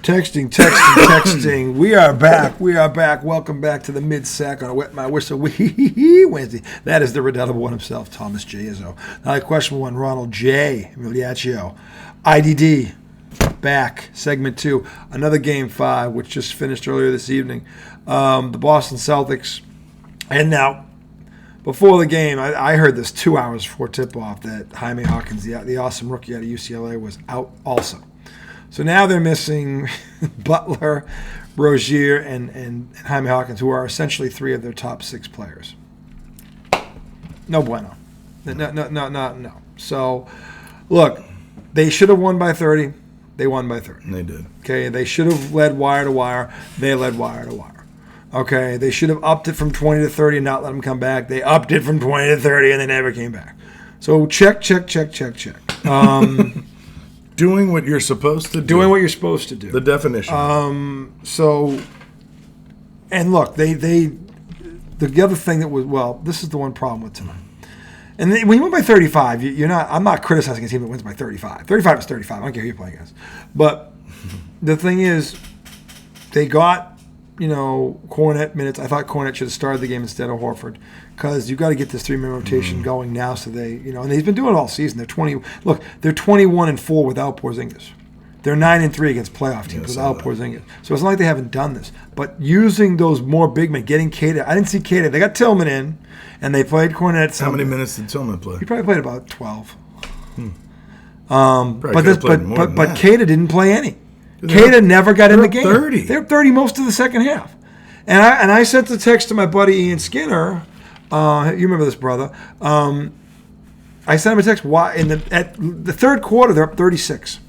Texting. We are back. Welcome back to the mid-sack on a Wet My Whistle Wednesday. That is the redoubtable one himself, Thomas J. Izzo. Now, question one, Ronald J. Migliaccio. IDD, back, segment 2. Another game 5, which just finished earlier this evening. The Boston Celtics. And now, before the game, I heard this 2 hours before tip-off that Jaime Hawkins, the awesome rookie out of UCLA, was out also. So now they're missing Butler, Rozier, and Jaime Hawkins, who are essentially 3 of their top 6 players. No bueno. No. So, look, they should have won by 30. They won by 30. They did. Okay, they should have led wire to wire. They led wire to wire. Okay, they should have upped it from 20 to 30 and not let them come back. They upped it from 20 to 30 and they never came back. So check. Doing what you're supposed to do. Doing what you're supposed to do. The definition. So, and look, the other thing that was, well, this is the one problem with tonight. And when you win by 35, I'm not criticizing a team that wins by 35. 35 is 35. I don't care who you're playing against. But the thing is, they got, Cornet minutes. I thought Cornet should have started the game instead of Horford because you got to get this 3-man rotation going now. So they, and he's been doing it all season. They're 21-4 without Porzingis. They're 9-3 against playoff teams without Porzingis. So it's not like they haven't done this. But using those more big men, getting Cater. I didn't see Cater. They got Tillman in, and they played Cornet. How many minutes did Tillman play? He probably played about 12. But Cater didn't play any. Cater never got in the game. 30. They were 30 most of the second half. And I sent the text to my buddy Ian Skinner. You remember this, brother. I sent him a text. Why at the third quarter they're up 36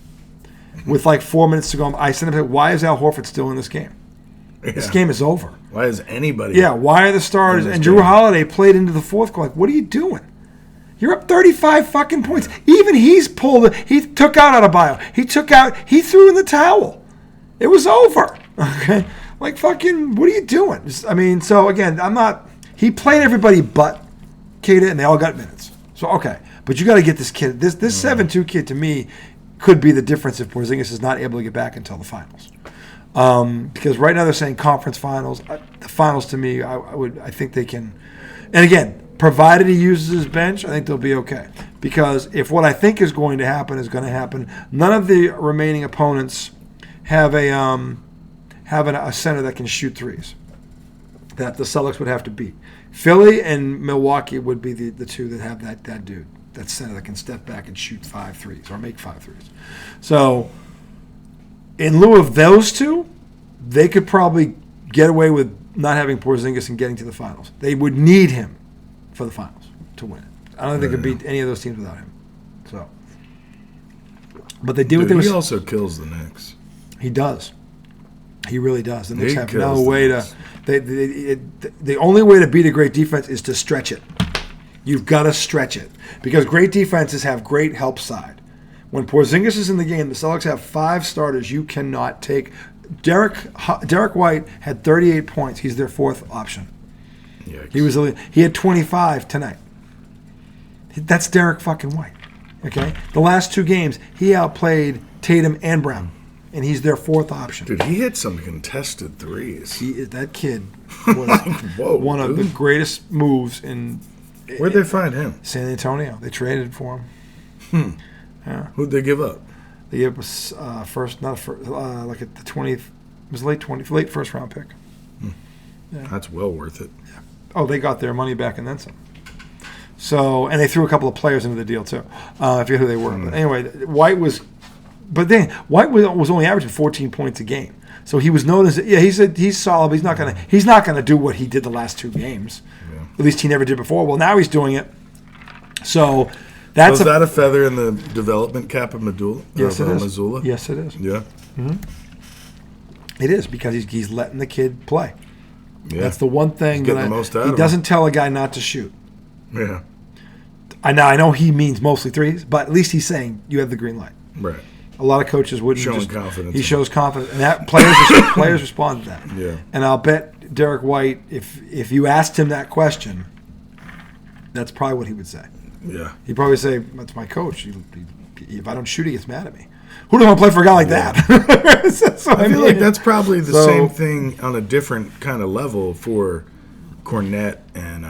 with like 4 minutes to go. I sent him a text. Why is Al Horford still in this game? Yeah. This game is over. Why is anybody? Yeah. Why are the starters? And Drew Holiday played into the fourth quarter. Like, what are you doing? You're up 35 fucking points. Even he's pulled it. He took out Adebayo. He threw in the towel. It was over. Okay? Like, fucking, what are you doing? So again, he played everybody but Kata, and they all got minutes. So, okay. But you got to get this kid. This 7-2 kid, to me, could be the difference if Porzingis is not able to get back until the finals. Because right now they're saying conference finals. The finals, to me, I think they can. And again, provided he uses his bench, I think they'll be okay. Because if what I think is going to happen is going to happen, none of the remaining opponents have a center that can shoot threes that the Celtics would have to beat. Philly and Milwaukee would be the two that have that dude, that center that can step back and shoot 5 threes or make 5 threes. So in lieu of those two, they could probably get away with not having Porzingis and getting to the finals. They would need him for the finals to win it. I don't think they could beat any of those teams without him. So, but they did what they He also kills the Knicks. He does. He really does. The Knicks have no way to. The only way to beat a great defense is to stretch it. You've got to stretch it because great defenses have great help side. When Porzingis is in the game, the Celtics have 5 starters you cannot take. Derek White had 38 points. He's their 4th option. Yikes. He had 25 tonight. That's Derek fucking White. Okay? The last 2 games, he outplayed Tatum and Brown, and he's their 4th option. Dude, he hit some contested threes. That kid was one of the greatest moves in. Where'd they find him? San Antonio. They traded for him. Yeah. Who'd they give up? They gave us like at the 20th. It was late first round pick. Yeah. That's well worth it. Yeah. Oh, they got their money back and then some. So, and they threw a couple of players into the deal too. I forget who they were. But anyway, White was only averaging 14 points a game. So he was noticed. Yeah, he said he's solid. But he's not gonna do what he did the last 2 games. Yeah. At least he never did before. Well, now he's doing it. So was that a feather in the development cap of Medulla? Yes, it is. Missoula? Yes, it is. Yeah. Mm-hmm. It is because he's letting the kid play. Yeah. That's the one thing that he doesn't tell a guy not to shoot. Yeah. I know he means mostly threes, but at least he's saying you have the green light. Right. A lot of coaches wouldn't. Showing confidence. He shows confidence, and that players respond to that. Yeah. And I'll bet Derek White, if you asked him that question, that's probably what he would say. Yeah. He'd probably say, "That's my coach. If I don't shoot, he gets mad at me." Who doesn't want to play for a guy like that? I feel like that's probably the same thing on a different kind of level for Cornette and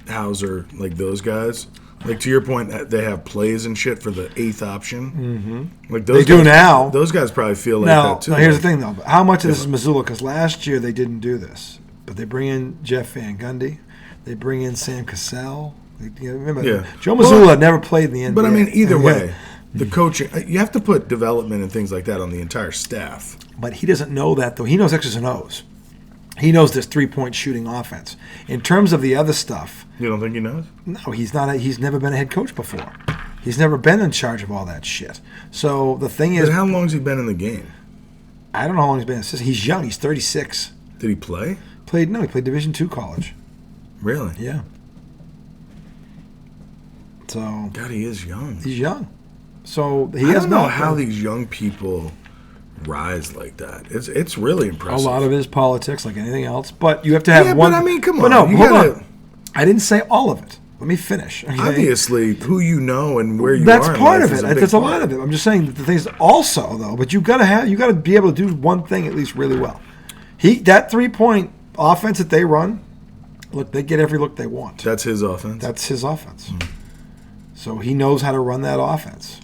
Hauser, like those guys. Like, to your point, they have plays and shit for the 8th option. Mm-hmm. Like those they do now. Those guys probably feel like that too. Now, here's the thing, though. How much of this is Missoula? Because last year they didn't do this. But they bring in Jeff Van Gundy. They bring in Sam Cassell. Remember, Joe Missoula never played in the NBA. But, I mean, either way, the coaching, you have to put development and things like that on the entire staff. But he doesn't know that, though. He knows X's and O's. He knows this 3-point shooting offense. In terms of the other stuff, you don't think he knows? No, he's not. He's never been a head coach before. He's never been in charge of all that shit. So the thing is, but how long has he been in the game? I don't know how long he's been. He's young. He's 36. Did he play? He played Division II college. Really? Yeah. So God, he is young. He's young. So he I has don't know how these young people rise like that. It's really impressive. A lot of it is politics, like anything else. But you have to have one. But I mean, come on. But no, hold on. I didn't say all of it. Let me finish. Okay? Obviously, who you know and where you That's are. That's part of it. That's a lot of it. I'm just saying that the things also though. But you got to be able to do one thing at least really well. That 3-point offense that they run, look, they get every look they want. That's his offense. That's his offense. So he knows how to run that offense.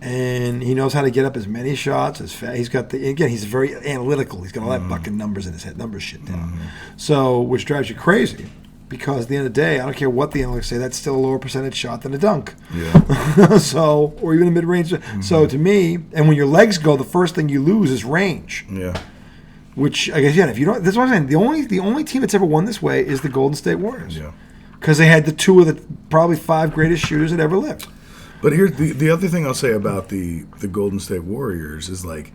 And he knows how to get up as many shots as fast. He's got he's very analytical. He's got all that fucking numbers in his head, numbers shit down. So, which drives you crazy because at the end of the day, I don't care what the analytics say, that's still a lower percentage shot than a dunk. Yeah. So, or even a mid-range. So to me, and when your legs go, the first thing you lose is range. Yeah. Which, I guess, if you don't, that's what I'm saying. The only team that's ever won this way is the Golden State Warriors. Yeah. Because they had the 2 of the probably 5 greatest shooters that ever lived. But here's the other thing I'll say about the Golden State Warriors is, like,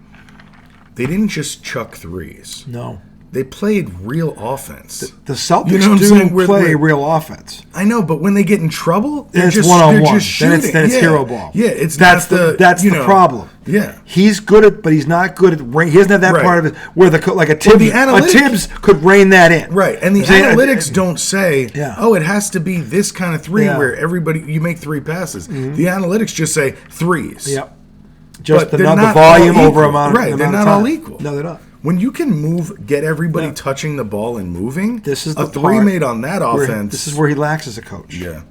they didn't just chuck threes. No. They played real offense. The Celtics play real offense. I know, but when they get in trouble, it's one-on-one. Then it's hero ball. Yeah, that's the problem. Yeah, he's good at, but he's not good at. He doesn't have that part of it where a Tibbs could rein that in. Right, and the analytics don't say, oh, it has to be this kind of three where you make 3 passes. Mm-hmm. The analytics just say threes. Yep. Just the volume over amount. Right, they're not all equal. No, they're not. When you can get everybody touching the ball and moving, this is a 3 made on that offense. This is where he lacks as a coach. Yeah.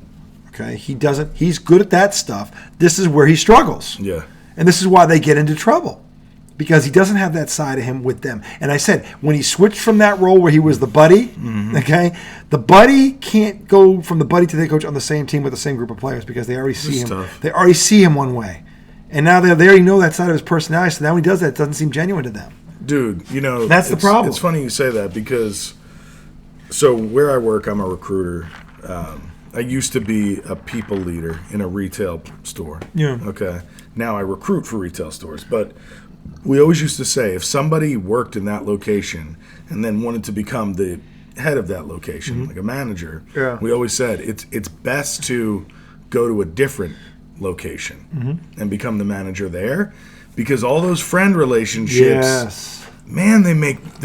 Okay, he's good at that stuff. This is where he struggles. Yeah. And this is why they get into trouble. Because he doesn't have that side of him with them. And I said, when he switched from that role where he was the buddy, okay, the buddy can't go from the buddy to the coach on the same team with the same group of players because they already see him. Tough. They already see him one way. And now they already know that side of his personality, so now when he does that, it doesn't seem genuine to them. Dude, that's the problem. It's funny you say that because, so where I work, I'm a recruiter. I used to be a people leader in a retail store. Yeah. Okay. Now I recruit for retail stores. But we always used to say if somebody worked in that location and then wanted to become the head of that location, like a manager, we always said it's best to go to a different location and become the manager there. Because all those friend relationships, man, they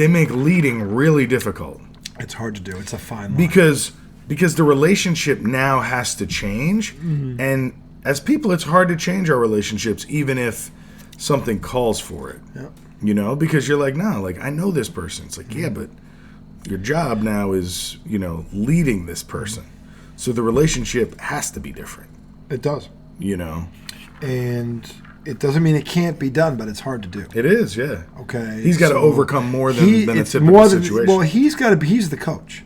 make leading really difficult. It's hard to do. It's a fine line. Because the relationship now has to change, and as people, it's hard to change our relationships, even if something calls for it. Yep. Because you're like, no, like I know this person. It's like, yeah, but your job now is leading this person, so the relationship has to be different. It does. And it doesn't mean it can't be done, but it's hard to do. It is, yeah. Okay. He's got to overcome more than a typical situation. He's the coach.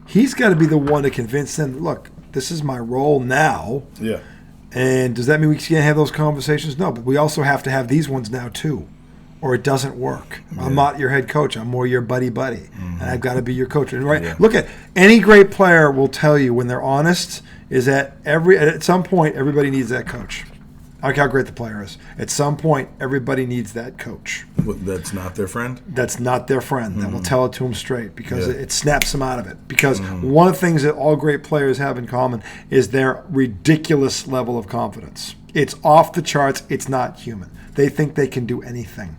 He's got to be the one to convince them, look, this is my role now. Yeah. And does that mean we can't have those conversations? No, but we also have to have these ones now too, or it doesn't work. Yeah. I'm not your head coach. I'm more your buddy, and I've got to be your coach. Right? Yeah. Look at any great player will tell you when they're honest is that at some point everybody needs that coach. I don't care how great the player is. At some point, everybody needs that coach. That's not their friend? That's not their friend. That will tell it to them straight because it snaps them out of it. Because one of the things that all great players have in common is their ridiculous level of confidence. It's off the charts. It's not human. They think they can do anything.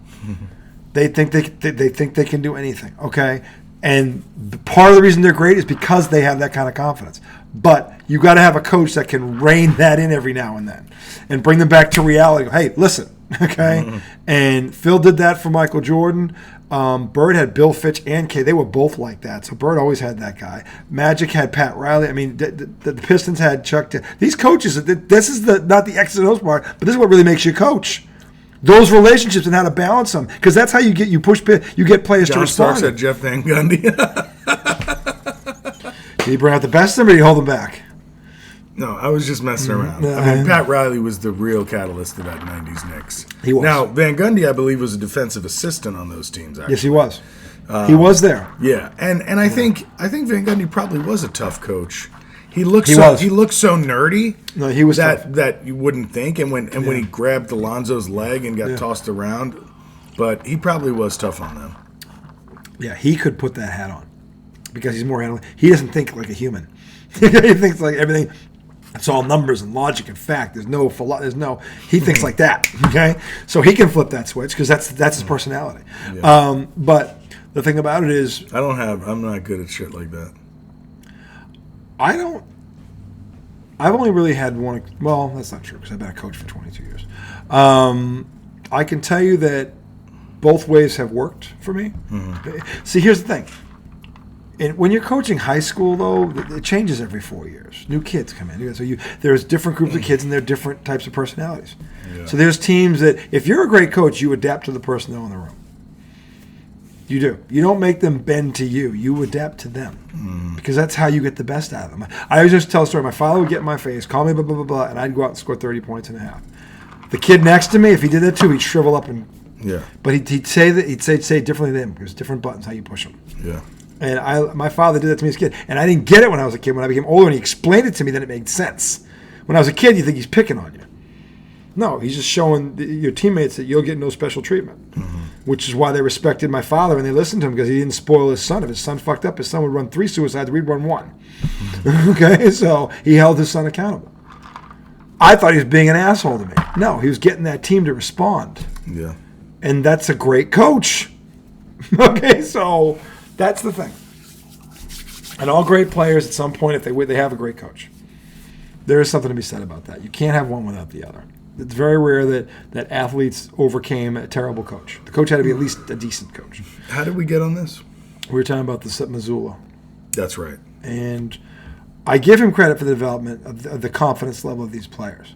They think they can do anything, okay? And part of the reason they're great is because they have that kind of confidence. But you got to have a coach that can rein that in every now and then and bring them back to reality. Hey, listen, Okay, and Phil did that for Michael Jordan. Bird had Bill Fitch and K. They were both like that. So Bird always had that guy. Magic had Pat Riley. I mean, the Pistons had Chuck. These coaches. This is not the X's and O's part, but this is what really makes you coach. Those relationships and how to balance them, because that's how you get players to respond. John Stark said Jeff Van Gundy. Did he bring out the best of them, or did he hold them back? No, I was just messing around. I mean, Pat Riley was the real catalyst of that 90s Knicks. He was. Now, Van Gundy, I believe, was a defensive assistant on those teams, actually. Yes, he was. He was there. Yeah, and I think Van Gundy probably was a tough coach. He looked so nerdy. No, he was that you wouldn't think. And when he grabbed Alonzo's leg and got tossed around, but he probably was tough on them. Yeah, he could put that hat on because he's more analytical. He doesn't think like a human. He thinks like everything. It's all numbers and logic and fact. He thinks like that. Okay, so he can flip that switch because that's his personality. Yeah. But the thing about it is, I'm not good at shit like that. I've only really had one. Well, that's not true because I've been a coach for 22 years. I can tell you that both ways have worked for me. Mm-hmm. See, here's the thing. And when you're coaching high school, though, it changes every 4 years. New kids come in. So there's different groups of kids, and there are different types of personalities. Yeah. So there's teams that, if you're a great coach, you adapt to the personnel in the room. You do. You don't make them bend to you. You adapt to them because that's how you get the best out of them. I always just tell a story. My father would get in my face, call me, blah, blah, blah, blah, and I'd go out and score 30 points and a half. The kid next to me, if he did that too, he'd shrivel up and. Yeah. But he'd say it differently than him because different buttons how you push them. Yeah. And my father did that to me as a kid. And I didn't get it when I was a kid. When I became older and he explained it to me, then it made sense. When I was a kid, you think he's picking on you. No, he's just showing your teammates that you'll get no special treatment, which is why they respected my father and they listened to him because he didn't spoil his son. If his son fucked up, his son would run 3 suicides, we'd run 1. Okay, so he held his son accountable. I thought he was being an asshole to me. No, he was getting that team to respond. Yeah. And that's a great coach. Okay, so that's the thing. And all great players, at some point, if they have a great coach, there is something to be said about that. You can't have one without the other. It's very rare that athletes overcame a terrible coach. The coach had to be at least a decent coach. How did we get on this? We were talking about the Missoula. That's right. And I give him credit for the development of the confidence level of these players.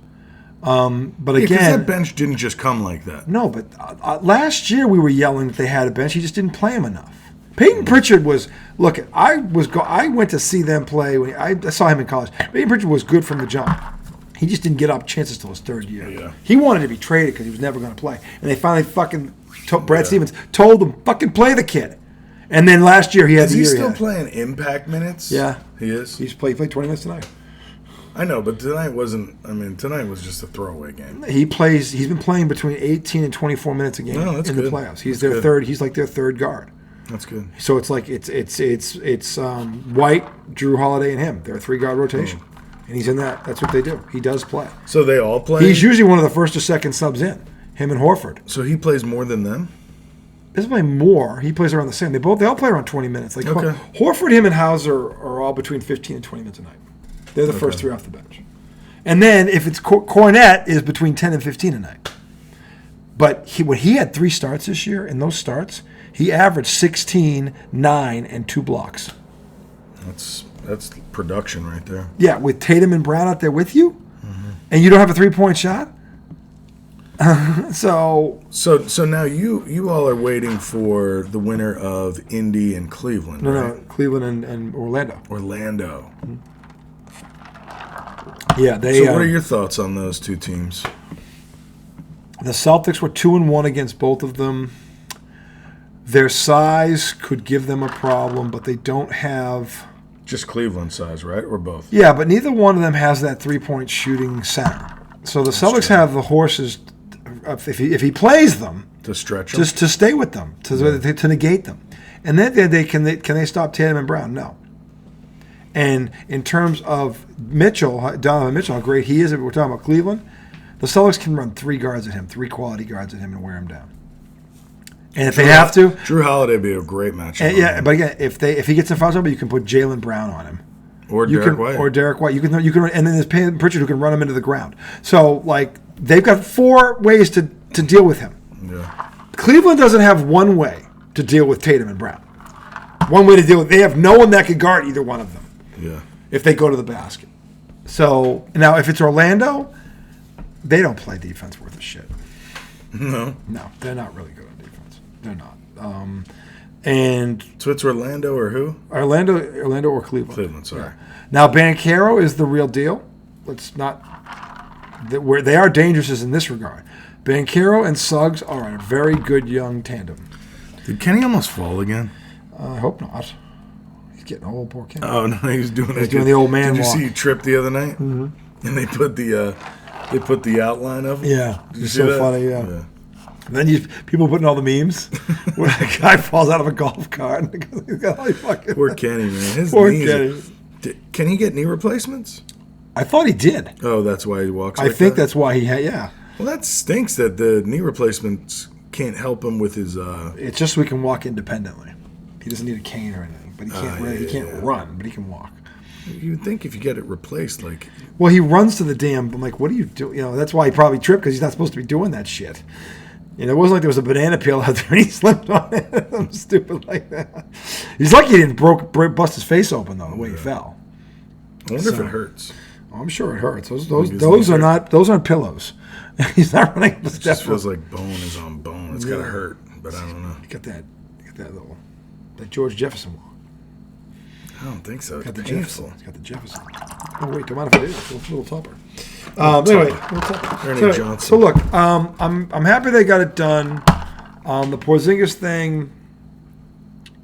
But again, because that bench didn't just come like that. No, but last year we were yelling that they had a bench. He just didn't play him enough. Peyton Pritchard was. Look, I went to see them play when I saw him in college. Peyton Pritchard was good from the jump. He just didn't get up chances till his 3rd year. Yeah. He wanted to be traded because he was never going to play, and they finally Brad Stevens told him fucking play the kid. And then last year he had the year. Is he still playing impact minutes? Yeah, he is. He played 20 minutes tonight. I know, but tonight wasn't. I mean, tonight was just a throwaway game. He's been playing between 18 and 24 minutes a game in the playoffs. He's their third. He's like their third guard. That's good. So it's like it's White, Drew Holiday, and him. They're a 3-guard rotation, and he's in that. That's what they do. He does play. So they all play. He's usually one of the first or second subs in. Him and Horford. So he plays more than them. He doesn't play more. He plays around the same. They all play around 20 minutes. Like Horford, him, and Hauser are all between 15 and 20 minutes a night. They're the first 3 off the bench. And then if it's Cornette is between 10 and 15 a night. But when he had 3 starts this year, in those starts, he averaged 16, 9, and 2 blocks. That's production right there. Yeah, with Tatum and Brown out there with you, and you don't have a 3-point shot. So now you all are waiting for the winner of Indy and Cleveland. No, Cleveland and Orlando. Orlando. Mm-hmm. Yeah, So what are your thoughts on those 2 teams? The Celtics were 2-1 against both of them. Their size could give them a problem, but they don't have just Cleveland size, right, or both? Yeah, but neither one of them has that 3-point shooting center. So the Celtics have the horses. If he plays them, to stretch them, just to stay with them, to negate them, and then can they stop Tatum and Brown? No. And in terms of Donovan Mitchell, how great he is, if we're talking about Cleveland, the Celtics can run 3 guards at him, 3 quality guards at him, and wear him down. And if they have to, Drew Holiday would be a great matchup. Yeah, but again, if he gets in foul trouble, you can put Jaylen Brown on him. Or Derek White. You can run, and then there's Pritchard who can run him into the ground. So like they've got 4 ways to to deal with him. Yeah. Cleveland doesn't have one way to deal with Tatum and Brown. One way to deal with they have no one that could guard either one of them. Yeah. If they go to the basket. So now if it's Orlando, they don't play defense worth a shit. No, they're not really good on defense. They're not. And so it's Orlando or who? Orlando or Cleveland. Cleveland, sorry. Yeah. Now Banchero is the real deal. Let's not. Where they are dangerous in this regard. Banchero and Suggs are a very good young tandem. Did Kenny almost fall again? I hope not. He's getting old, poor Kenny. Oh no, he's doing the old man Did you walk. see he tripped the other night? Mm-hmm. And they put the outline of him. Yeah, Did you it's see so that? funny. Yeah. And then people putting all the memes where a guy falls out of a golf cart. And he's got all these fucking Poor Kenny, man. His poor knees Kenny. Can he get knee replacements? I thought he did. Oh, that's why he walks. I think that's why he had. Yeah. Well, that stinks that the knee replacements can't help him with his. It's just so he can walk independently. He doesn't need a cane or anything, but he can't. He can't run, but he can walk. You'd think if you get it replaced, like. Well, he runs to the damn. I'm like, what are you doing? You know, that's why he probably tripped because he's not supposed to be doing that shit. You know, it wasn't like there was a banana peel out there and he slipped on it. Something stupid like that. He's lucky he didn't bust his face open though the way he fell. I wonder if it hurts. Oh, I'm sure it hurts. Those aren't pillows. He's not running up the It just feels like bone is on bone. It's gotta hurt, but I don't know. You got that that George Jefferson walk. I don't think so. It's got the painful. Jefferson. It's got the Jefferson. Oh wait, don't mind if it is. It's a little tougher. Anyway, Ernie Johnson. So look, I'm happy they got it done. The Porzingis thing,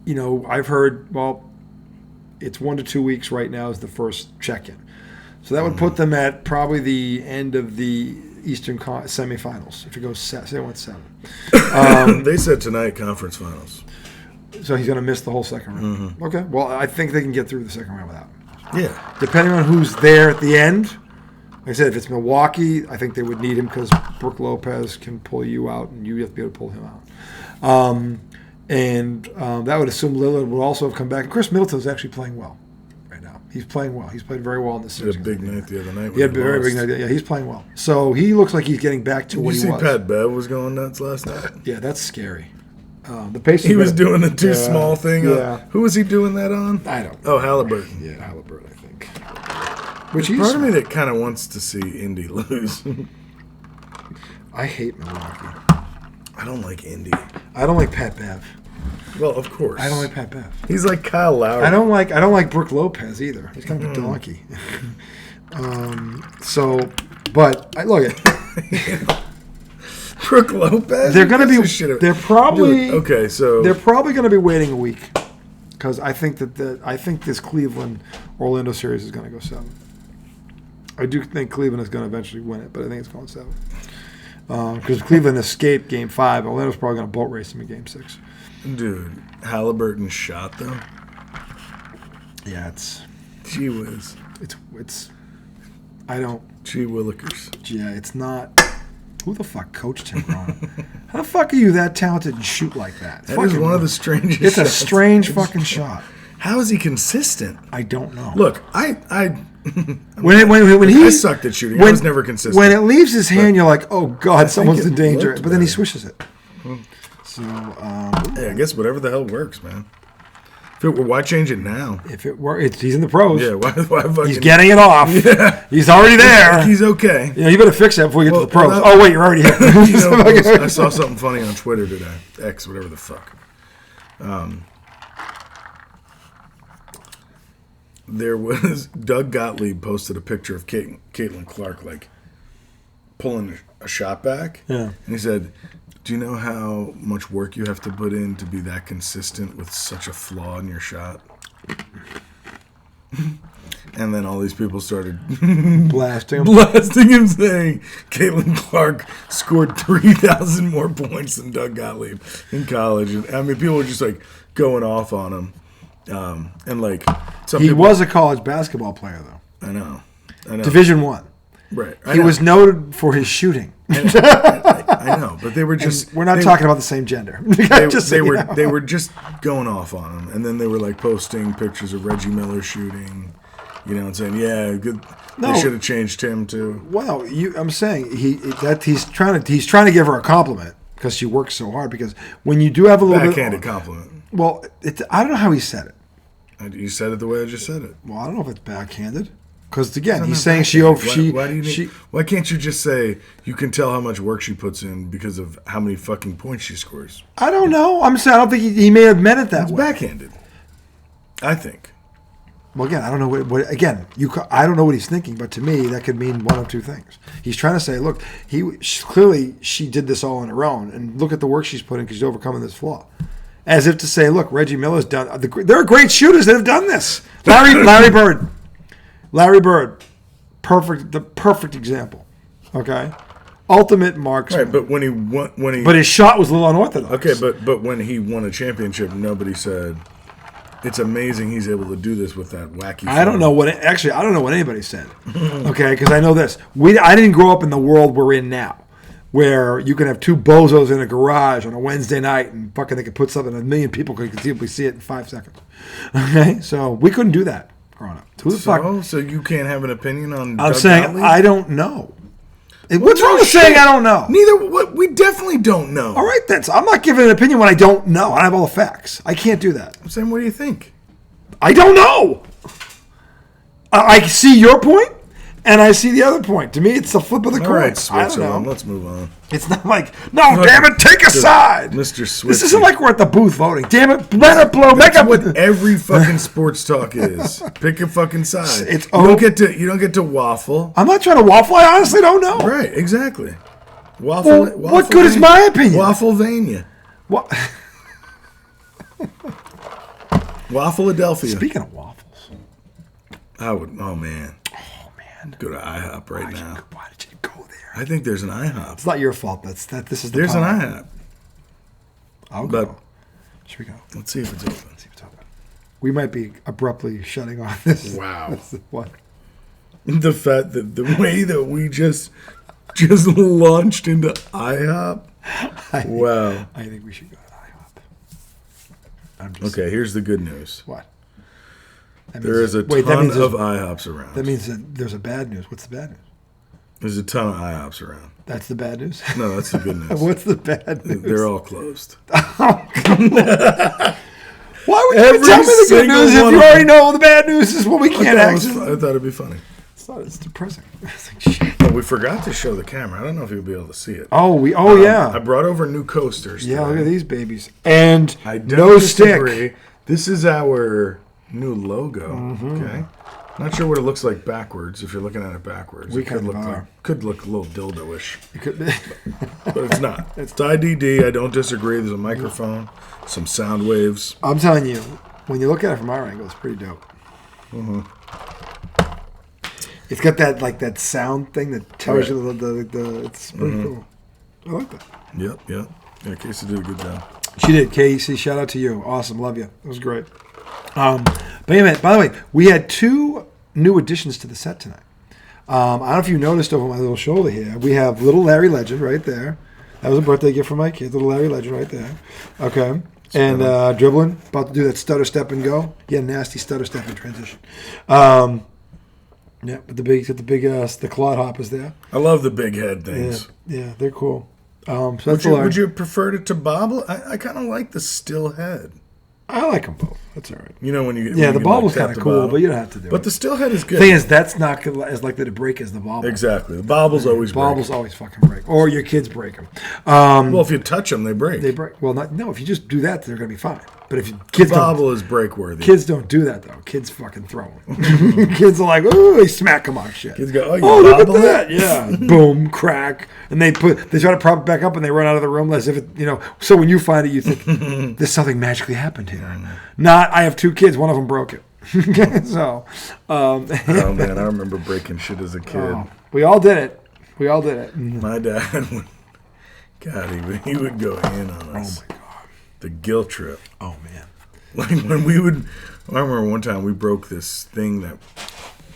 you know, I've heard. Well, it's 1 to 2 weeks right now is the first check-in, so that would put them at probably the end of the Eastern semifinals. If it goes say they went 7. They said tonight conference finals. So he's going to miss the whole second round. Mm-hmm. Okay. Well, I think they can get through the second round without him. Yeah. Depending on who's there at the end. Like I said, if it's Milwaukee, I think they would need him because Brook Lopez can pull you out, and you have to be able to pull him out. That would assume Lillard would also have come back. And Chris Middleton's actually playing well right now. He's playing well. He's played very well in this series. He had a big night the other night. He had a very big night. Yeah, he's playing well. So he looks like he's getting back to what he was. Did you see Pat Bev was going nuts last night? Yeah, that's scary. The Pacers. He was doing the too small thing. Yeah. Who was he doing that on? I don't know. Oh, Halliburton. Yeah, Halliburton, I think. Which part of me that kind of wants to see Indy lose. I hate Milwaukee. I don't like Indy. I don't like Pat Bev. Well, of course. I don't like Pat Bev. He's like Kyle Lowry. I don't like Brook Lopez either. He's kind of a donkey. But I look at Brook Lopez. They're going to be. They're probably okay. So they're probably going to be waiting a week because I think this Cleveland Orlando series is going to go 7. I do think Cleveland is going to eventually win it, but I think it's going 7 because Cleveland escaped Game 5. Orlando's probably going to boat race them in Game 6. Dude, Halliburton's shot though. Yeah, it's. Gee whiz. It's. I don't. Gee willikers. Yeah, it's not. Who the fuck coached him, Ron? How the fuck are you that talented and shoot like that? That is one of the strangest. It's shots. a strange fucking shot. How is he consistent? I don't know. Look, I when he sucked at shooting. I was never consistent. When it leaves his hand, you're like, oh god, someone's in danger. But then he swishes it. So I guess whatever the hell works, man. Why change it now? If it were, he's in the pros. Yeah, why fucking, he's getting it off. Yeah. He's already there. He's okay. Yeah, you better fix that before you get to the pros. Oh wait, you're already here. I saw something funny on Twitter today. X, whatever the fuck. There was Doug Gottlieb posted a picture of Caitlin Clark like pulling a shot back. Yeah, and he said, "Do you know how much work you have to put in to be that consistent with such a flaw in your shot?" And then all these people started blasting him, saying Caitlin Clark scored 3,000 more points than Doug Gottlieb in college. And I mean, people were just like going off on him. And like he was a college basketball player, though. I know. Division I. Right. He was noted for his shooting. I know, but they were just. And we're not talking about the same gender. They were just going off on him, and then they were like posting pictures of Reggie Miller shooting, You know, and saying, yeah, good. No. They should have changed him too. Well, I'm saying he's trying to give her a compliment because she works so hard. Because when you do have a little backhanded compliment. Well, I don't know how he said it. You said it the way I just said it. Well, I don't know if it's backhanded. Because again, he's saying why can't you just say you can tell how much work she puts in because of how many fucking points she scores? I don't know. I'm saying I don't think he may have meant it that way. It's backhanded. I think. Well, again, I don't know I don't know what he's thinking, but to me, that could mean one of two things. He's trying to say, look, clearly she did this all on her own, and look at the work she's put in because she's overcoming this flaw. As if to say, look, Reggie Miller's done. There are great shooters that have done this. Larry Bird, the perfect example. Okay, ultimate marksman. Right, but but his shot was a little unorthodox. Okay, but when he won a championship, nobody said. It's amazing he's able to do this with that wacky. I don't know what anybody said. Okay, because I know this. I didn't grow up in the world we're in now, where you can have two bozos in a garage on a Wednesday night and fucking they could put something, 1 million people could conceivably see it in 5 seconds. Okay, so we couldn't do that growing up. Who the fuck? So you can't have an opinion on. I'm saying Gottlieb? I don't know. What's wrong with saying I don't know? We definitely don't know. All right, then. So I'm not giving an opinion when I don't know. I have all the facts. I can't do that. I'm saying, what do you think? I don't know. I see your point, and I see the other point. To me, it's the flip of the coin. All right, Switzerland. Let's move on. It's not like, no, damn it, take a side. Mr. Switzer. This isn't like we're at the booth voting. Damn it, let it blow. That's what every fucking sports talk is. Pick a fucking side. You don't get to waffle. I'm not trying to waffle. I honestly don't know. Right, exactly. Waffle. What good is my opinion? Wafflevania. What? Waffleadelphia. Speaking of waffles, I would. Oh man. Go to IHOP right now. Why did you go there? I think there's an IHOP. It's not your fault. This is the There's power. an IHOP. I'll go. Should we go? Let's see if it's open. We might be abruptly shutting off this. Wow. What? The fact that the way that we just launched into IHOP. Wow. I think we should go to IHOP. Okay, here's the good news. What? There is a ton of IHOPs around. That means that there's a bad news. What's the bad news? There's a ton of IHOPs around. That's the bad news? No, that's the good news. What's the bad news? They're all closed. Oh, come on. Why would you tell me the good news if you already know the bad news is what we can't access? I thought it'd be funny. It's depressing. It's like, shit. But we forgot to show the camera. I don't know if you'll be able to see it. Yeah. I brought over new coasters. Yeah, look at these babies. And I don't no disagree. stick. This is our new logo. Mm-hmm. Okay. Not sure what it looks like backwards. If you're looking at it backwards, it could look a little dildo-ish. It could be. But it's not. It's IDD. I don't disagree. There's a microphone, some sound waves. I'm telling you, when you look at it from our angle, it's pretty dope. Mm-hmm. It's got that sound thing that tells you the it's pretty cool. I like that. Yep. Yeah, Casey did a good job. She did. Casey, shout out to you. Awesome. Love you. It was great. But anyway, by the way, we had 2 new additions to the set tonight. I don't know if you noticed over my little shoulder here. We have little Larry Legend right there. That was a birthday gift from my kid. Little Larry Legend right there. Okay. And dribbling, about to do that stutter step and go. Yeah, nasty stutter step and transition. Yeah, but the clod hoppers there. I love the big head things. Yeah, they're cool. So would you have preferred it to bobble? I kind of like the still head. I like them both. That's all right. You know when you the bobble's kind of cool, but you don't have to do it. But the still head is good. The thing is, that's not as likely to break as the bobble. Exactly. The bobble's always break. Bobbles always fucking break. Or your kids break them. Well, if you touch them, they break. They break. Well, no, if you just do that, they're going to be fine. But if kids the bobble is break worthy. Kids don't do that, though. Kids fucking throw them. Kids are like, oh, they smack them on shit. Kids go, look at that. Yeah. Boom, crack. And they try to prop it back up and they run out of the room as if it, So when you find it, you think, there's something magically happened here. Not, I have 2 kids, one of them broke it. So. Oh, man, I remember breaking shit as a kid. We all did it. My dad he would go in on us. Oh, my God. The guilt trip. Oh, man. Like when I remember one time we broke this thing that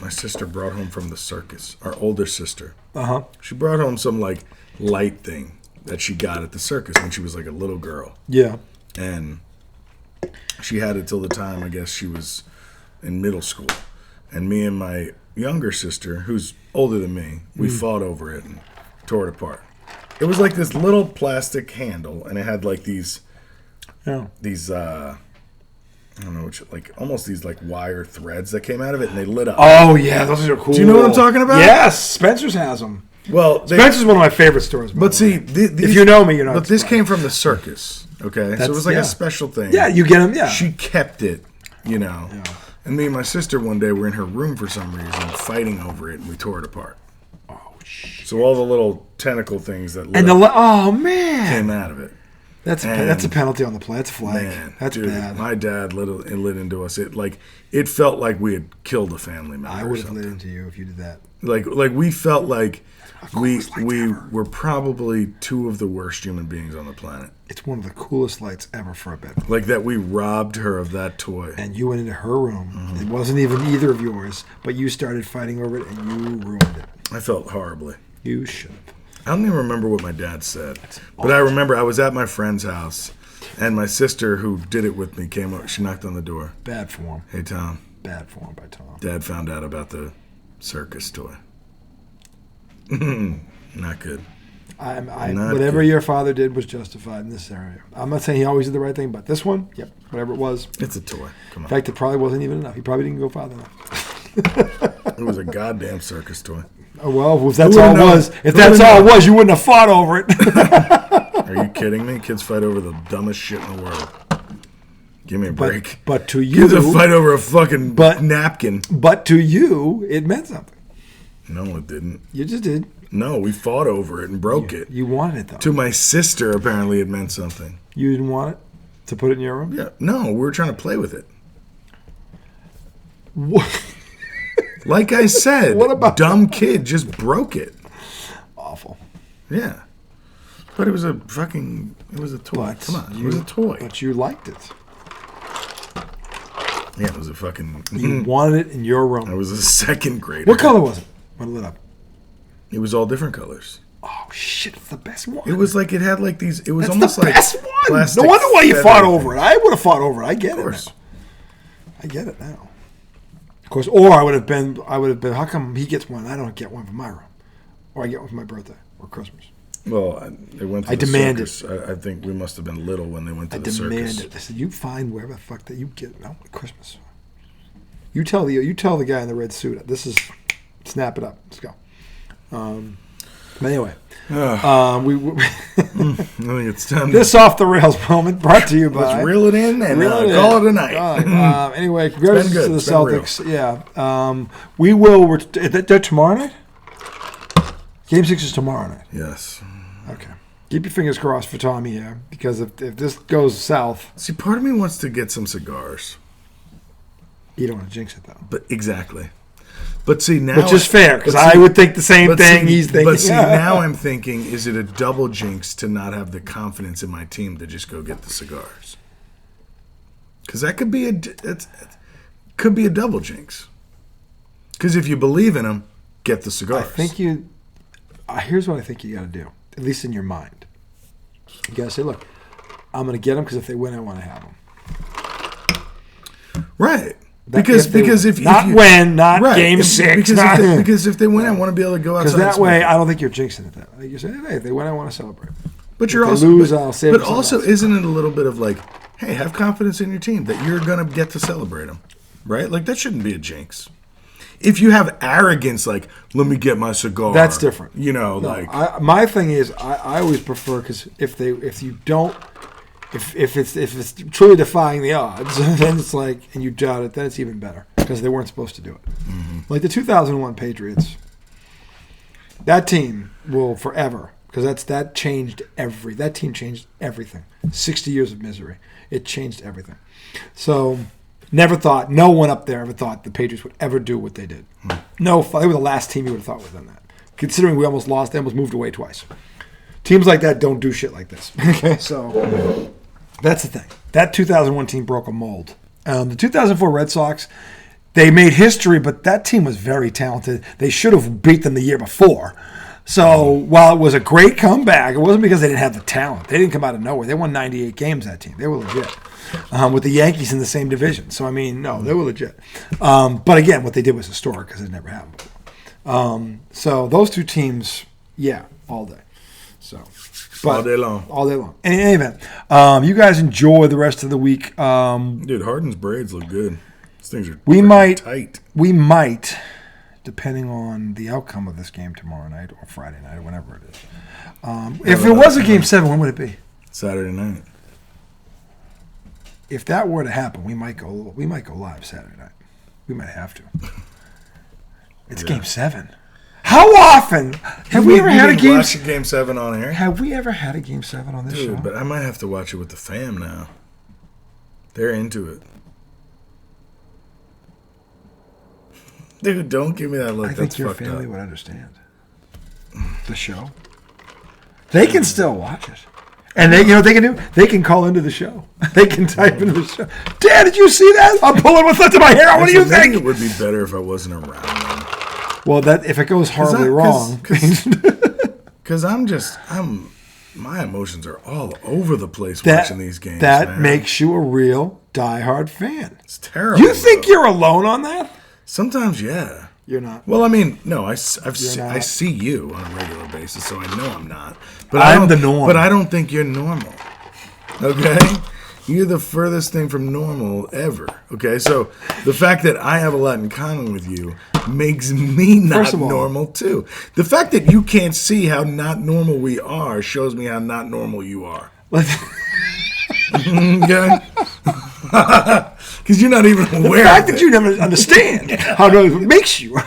my sister brought home from the circus, our older sister. Uh-huh. She brought home some like light thing that she got at the circus when she was like a little girl. Yeah. And she had it till the time, I guess, she was in middle school. and me and my younger sister, who's older than me, we fought over it and tore it apart. It was like this little plastic handle, and it had like these I don't know, like almost these like wire threads that came out of it, and they lit up. Oh yeah, those are cool. Do you know what I'm talking about? Yes, Spencer's has them. Well, Spencer's one of my favorite stores. But see, if you know me, you're not. But this came from the circus. Okay, so it was like a special thing. Yeah, you get them. Yeah, she kept it, Yeah. And me and my sister one day were in her room for some reason, fighting over it, and we tore it apart. Oh shit! So all the little tentacle things that came out of it. That's a penalty on the play. That's a flag. Man, that's bad. My dad lit into us. It felt like we had killed a family member. I would have lit into you if you did that. Like we felt like we were probably two of the worst human beings on the planet. It's one of the coolest lights ever for a bedroom. Like that we robbed her of that toy. And you went into her room. Mm-hmm. It wasn't even either of yours, but you started fighting over it and you ruined it. I felt horribly. You should have. I don't even remember what my dad said. But I remember I was at my friend's house, and my sister, who did it with me, came up. She knocked on the door. Bad form. Hey, Tom. Bad form by Tom. Dad found out about the circus toy. Not good. Whatever your father did was justified in this area. I'm not saying he always did the right thing, but this one, yep, whatever it was. It's a toy. Come on. In fact, it probably wasn't even enough. He probably didn't go farther enough. It was a goddamn circus toy. Oh, well, if that's all it was, you wouldn't have fought over it. Are you kidding me? Kids fight over the dumbest shit in the world. Give me a break. But to you, kids fight over a fucking napkin. But to you, it meant something. No, it didn't. You just did. No, we fought over it and broke it. You wanted it, though. To my sister, apparently, it meant something. You didn't want it to put it in your room? Yeah. No, we were trying to play with it. What? Like I said, what about dumb kid just broke it. Awful. Yeah. But it was a toy. Come on. It was a toy. But you liked it. Yeah, it was a fucking... You wanted it in your room. I was a second grader. What color was it when it lit up? It was all different colors. Oh, shit. It's the best one. It was like it had like these... It was That's almost the like... best one. No wonder why you fought over it. I would have fought over it. I get it now. I get it now. Of course, or I would have been, how come he gets one and I don't get one for my room? Or I get one for my birthday or Christmas? Well, they went to the circus. I think we must have been little when they went to the circus. I demanded. I said, you find wherever the fuck that you get Christmas. You tell the guy in the red suit, snap it up. Let's go. But anyway, I think it's time. This off the rails moment brought to you by. Let's reel it in and call it a night. Anyway, congratulations to the Celtics. Yeah, we will. They're tomorrow night. Game 6 is tomorrow night. Yes. Okay. Keep your fingers crossed for Tommy here, because if this goes south. See, part of me wants to get some cigars. You don't want to jinx it though. But exactly. But see now, which is fair, because I would think the same thing he's thinking. But see, now I'm thinking, is it a double jinx to not have the confidence in my team to just go get the cigars? Because that could be a double jinx. Because if you believe in them, get the cigars. I think here's what I think you got to do, at least in your mind. You got to say, look, I'm going to get them because if they win, I want to have them. Right. Because if game 6. Because if they win, I want to be able to go outside. Because that way, I don't think you're jinxing it. That way, you say, hey, if they win, I want to celebrate. But you're also lose, I'll save. But also, isn't it a little bit of like, hey, have confidence in your team that you're gonna get to celebrate them, right? Like that shouldn't be a jinx. If you have arrogance, like let me get my cigar, that's different. My thing is, I always prefer, because if it's truly defying the odds, then it's like, and you doubt it, then it's even better, because they weren't supposed to do it. Mm-hmm. Like the 2001 Patriots, that team will forever, because that team changed everything. 60 years of misery, it changed everything. So no one up there ever thought the Patriots would ever do what they did. Mm-hmm. No, they were the last team you would have thought would have done that. Considering we almost lost, they almost moved away twice. Teams like that don't do shit like this. Okay, so that's the thing. That 2001 team broke a mold. The 2004 Red Sox, they made history, but that team was very talented. They should have beat them the year before. So while it was a great comeback, it wasn't because they didn't have the talent. They didn't come out of nowhere. They won 98 games, that team. They were legit. With the Yankees in the same division. So, I mean, no, they were legit. But again, what they did was historic because it never happened before. So those two teams, yeah, all day. So, but all day long. All day long. In any event, you guys enjoy the rest of the week. Dude, Harden's braids look good. These things are tight. We might, depending on the outcome of this game tomorrow night or Friday night or whenever it is. If it was a Game 7, when would it be? Saturday night. If that were to happen, we might go live Saturday night. We might have to. It's Game 7. How often have we ever had a Game 7 on here? Have we ever had a Game 7 on this show? Dude, but I might have to watch it with the fam now. They're into it. Dude, don't give me that look. I think your family would understand the show. They can still watch it. And they, you know what they can do? They can call into the show. They can type into the show. Dad, did you see that? I'm pulling what's left of my hair. What do you think? It would be better if I wasn't around them. Well, that if it goes horribly wrong. Because my emotions are all over the place watching these games. That makes you a real diehard fan. It's terrible. You think you're alone on that? Sometimes, yeah. You're not. Well, I mean, no, I see you on a regular basis, so I know I'm not. But I'm the norm. But I don't think you're normal. Okay? You're the furthest thing from normal ever. Okay? So the fact that I have a lot in common with you makes me not normal, too. The fact that you can't see how not normal we are shows me how not normal you are. Okay? Because you're not even aware. The fact that you never understand how it makes you.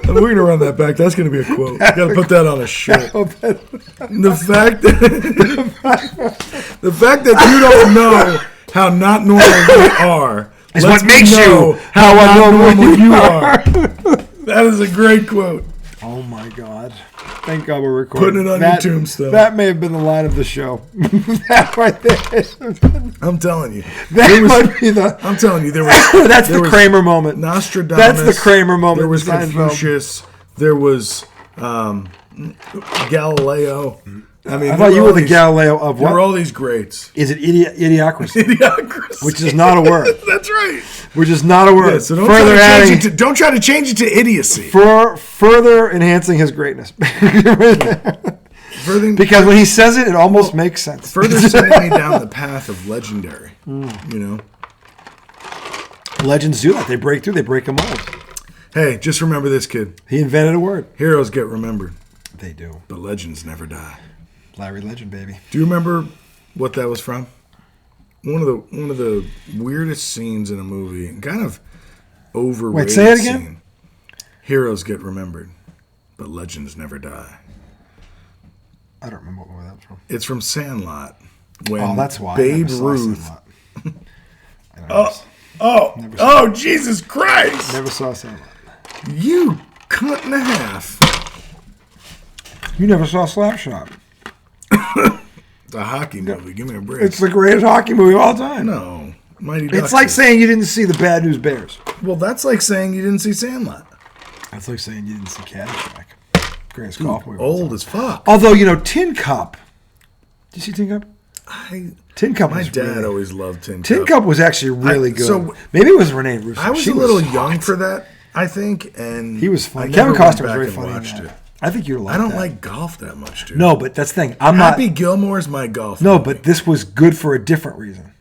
We're going to run that back. That's going to be a quote. Got to put that on a shirt. The fact that you don't know how not normal we are is what makes you how not normal you are. That is a great quote. Oh my God. Thank God we're recording. Putting it on your tombstone. That may have been the line of the show. That right there. I'm telling you. Might be the... I'm telling you. That's the Kramer moment. Nostradamus. That's the Kramer moment. There was Confucius. There was Galileo. I mean, I thought you were the Galileo of what? There were all these greats. Is it idiocracy? Idiocracy. Which is not a word. That's right. Which is not a word. Yeah, so don't try to change it to idiocy. For further enhancing his greatness. Because when he says it, it almost makes sense. Further sending me down the path of legendary. You know? Legends do that. They break through. They break a mold. Hey, just remember this, kid. He invented a word. Heroes get remembered. They do. But legends never die. Larry Legend, baby. Do you remember what that was from? One of the weirdest scenes in a movie, kind of overrated. Wait, say it again. Scene. Heroes get remembered, but legends never die. I don't remember where that's from. It's from Sandlot. When that's why. Babe Ruth. Jesus Christ! Never saw Sandlot. You cunt and a half. You never saw Slapshot. It's a hockey movie. Give me a break. It's the greatest hockey movie of all time. No. Mighty Ducks. It's like saying you didn't see the Bad News Bears. Well, that's like saying you didn't see Sandlot. That's like saying you didn't see Caddyshack. Greatest golf movie. Old as fuck. Although, Tin Cup. Did you see Tin Cup? Tin Cup. My dad always loved Tin Cup. Tin Cup was actually really good. So maybe it was Renee Russo. I was a little young for that, I think, and he was funny. Kevin Costner was very funny. I think you'd like that. I don't like golf that much, dude. No, but that's the thing. Happy Gilmore's my golf. No, but this was good for a different reason.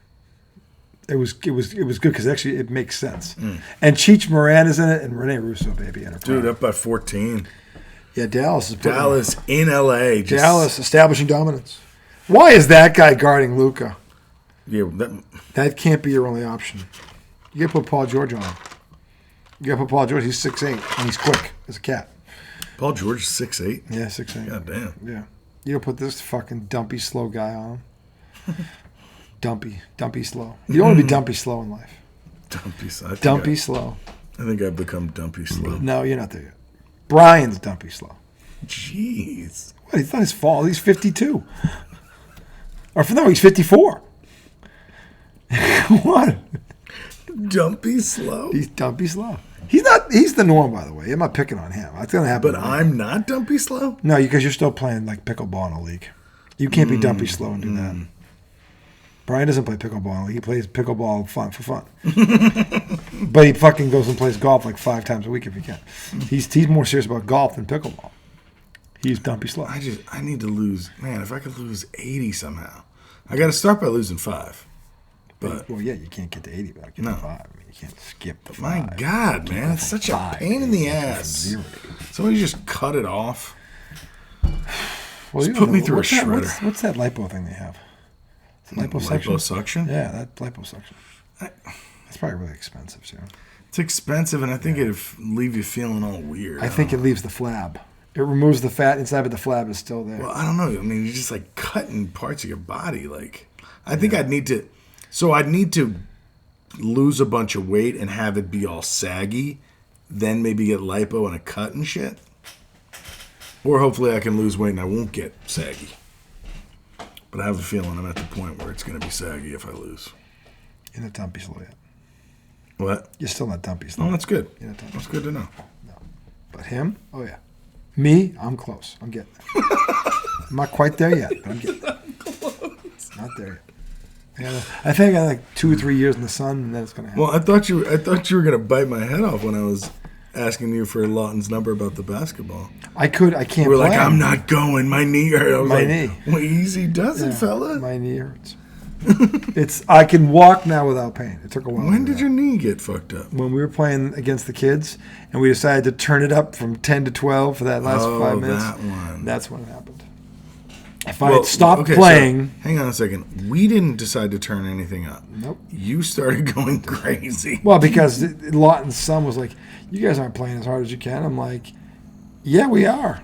It was good because actually it makes sense. And Cheech Moran is in it, and Renee Russo, baby, dude, up by 14. Yeah, Dallas is in L.A. Dallas establishing dominance. Why is that guy guarding Luka? Yeah, that can't be your only option. You got to put Paul George on him. You got to put Paul George. He's 6'8", and he's quick as a cat. Paul George is 6'8"? Yeah, 6'8". God damn. Yeah. You don't put this fucking dumpy slow guy on him. Dumpy slow. You don't want to be dumpy slow in life. Dumpy slow. I think I've become dumpy slow. No, you're not there yet. Brian's dumpy slow. Jeez. What? It's not his fault. He's 52. No, he's 54. What? Dumpy slow? He's dumpy slow. He's not. He's the norm, by the way. I'm not picking on him. That's gonna happen. But I'm not Dumpy slow. No, because you're still playing like pickleball in a league. You can't be Dumpy slow and do that. Brian doesn't play pickleball in a league. He plays pickleball for fun. But he fucking goes and plays golf like 5 times a week if he can. He's more serious about golf than pickleball. He's Dumpy slow. I need to lose. Man, if I could lose 80 somehow, I got to start by losing 5. But well, yeah, you can't get to 80 without getting 5. I mean, you can't skip the 5. My God, man, it's such a pain in the ass. Somebody just cut it off. Well, just put me through a shredder. What's that lipo thing they have? Liposuction? Liposuction? Yeah, that liposuction. That's probably really expensive, too. It's expensive, and I think it'd leave you feeling all weird. I think it leaves the flab. It removes the fat inside, but the flab is still there. Well, I don't know. I mean, you're just like cutting parts of your body. Like, I think I'd need to. So I'd need to lose a bunch of weight and have it be all saggy, then maybe get lipo and a cut and shit. Or hopefully I can lose weight and I won't get saggy. But I have a feeling I'm at the point where it's going to be saggy if I lose. You're not Dumpy slow yet. What? You're still not Dumpy slow. Oh, that's good. That's good to know. No. But him? Oh, yeah. Me? I'm close. I'm getting there. I'm not quite there yet, but I'm getting there. Not there yet. I think I got like 2 or 3 years in the sun, and then it's going to happen. Well, I thought you were going to bite my head off when I was asking you for Lawton's number about the basketball. I can't You were play. like, I'm not going. My knee hurt. I was my knee. Well, easy does it, fella. My knee hurts. I can walk now without pain. It took a while. When did your knee get fucked up? When we were playing against the kids, and we decided to turn it up from 10 to 12 for that last 5 minutes. That one. That's when it happened. If I had stopped playing... So, hang on a second. We didn't decide to turn anything up. Nope. You started going crazy. Well, because Lawton's son was like, you guys aren't playing as hard as you can. I'm like, yeah, we are.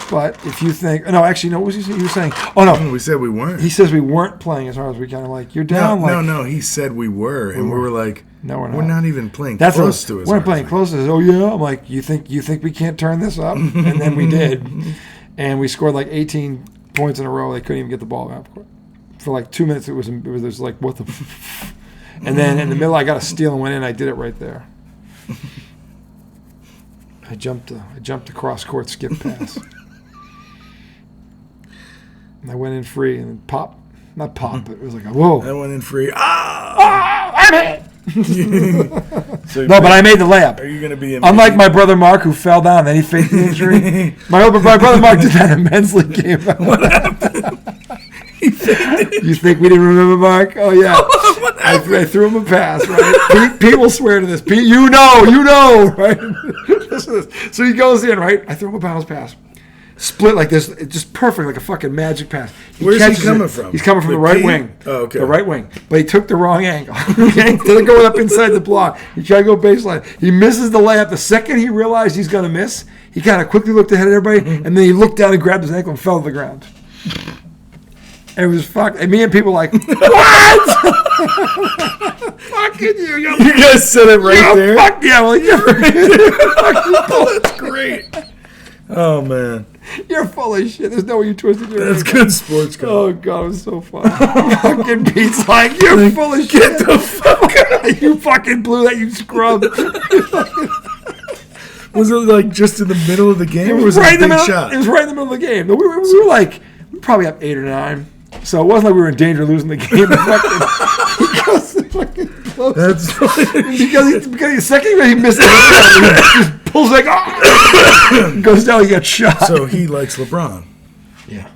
But if you think... No, actually, no, what was he saying? Oh, no. We said we weren't. He says we weren't playing as hard as we can. I'm like, you're down. No. He said we were. And we were like, no, we're not. We're not even playing close to us. We're not playing close to us. Oh, yeah? I'm like, you think we can't turn this up? And then we did. And we scored like 18 points in a row. They couldn't even get the ball out. For like 2 minutes, it was like, what the... And then in the middle, I got a steal and went in. I did it right there. I jumped the cross court skip pass. And I went in free and not pop, but it was like a whoa. I went in free. I'm in. So no, but I made the layup. Are you going to be unlike my brother Mark, who fell down, then he faked the injury? my brother Mark did that in men's league game. What happened? You think we didn't remember Mark? Oh yeah. I threw him a pass, right? Pete will swear to this. Pete, you know, right? Listen to this. So he goes in, right? I throw him a bounce pass. Split like this, it's just perfect, like a fucking magic pass. Where's he coming from? He's coming from the right wing. Oh, okay. The right wing. But he took the wrong angle. Instead of going up inside the block, he tried to go baseline. He misses the layup. The second he realized he's going to miss, he kind of quickly looked ahead at everybody, and then he looked down and grabbed his ankle and fell to the ground. And it was fucked. And me and people were like, what? Fucking you. You guys said it right there? Fuck yeah. Well, that's great. Oh, man. You're full of shit. There's no way you twisted your That's ankle. good sports coach. Oh, God, it was so fun. Fucking Pete's like, you're full of shit. Get the fuck out. You fucking blew that, you scrub. Was it like just in the middle of the game, or was it a big shot? It was right in the middle of the game. We were like, we probably up 8 or 9. So it wasn't like we were in danger of losing the game. That's because the second he missed it, he just pulls like, goes down, he gets shot. So he likes LeBron. Yeah.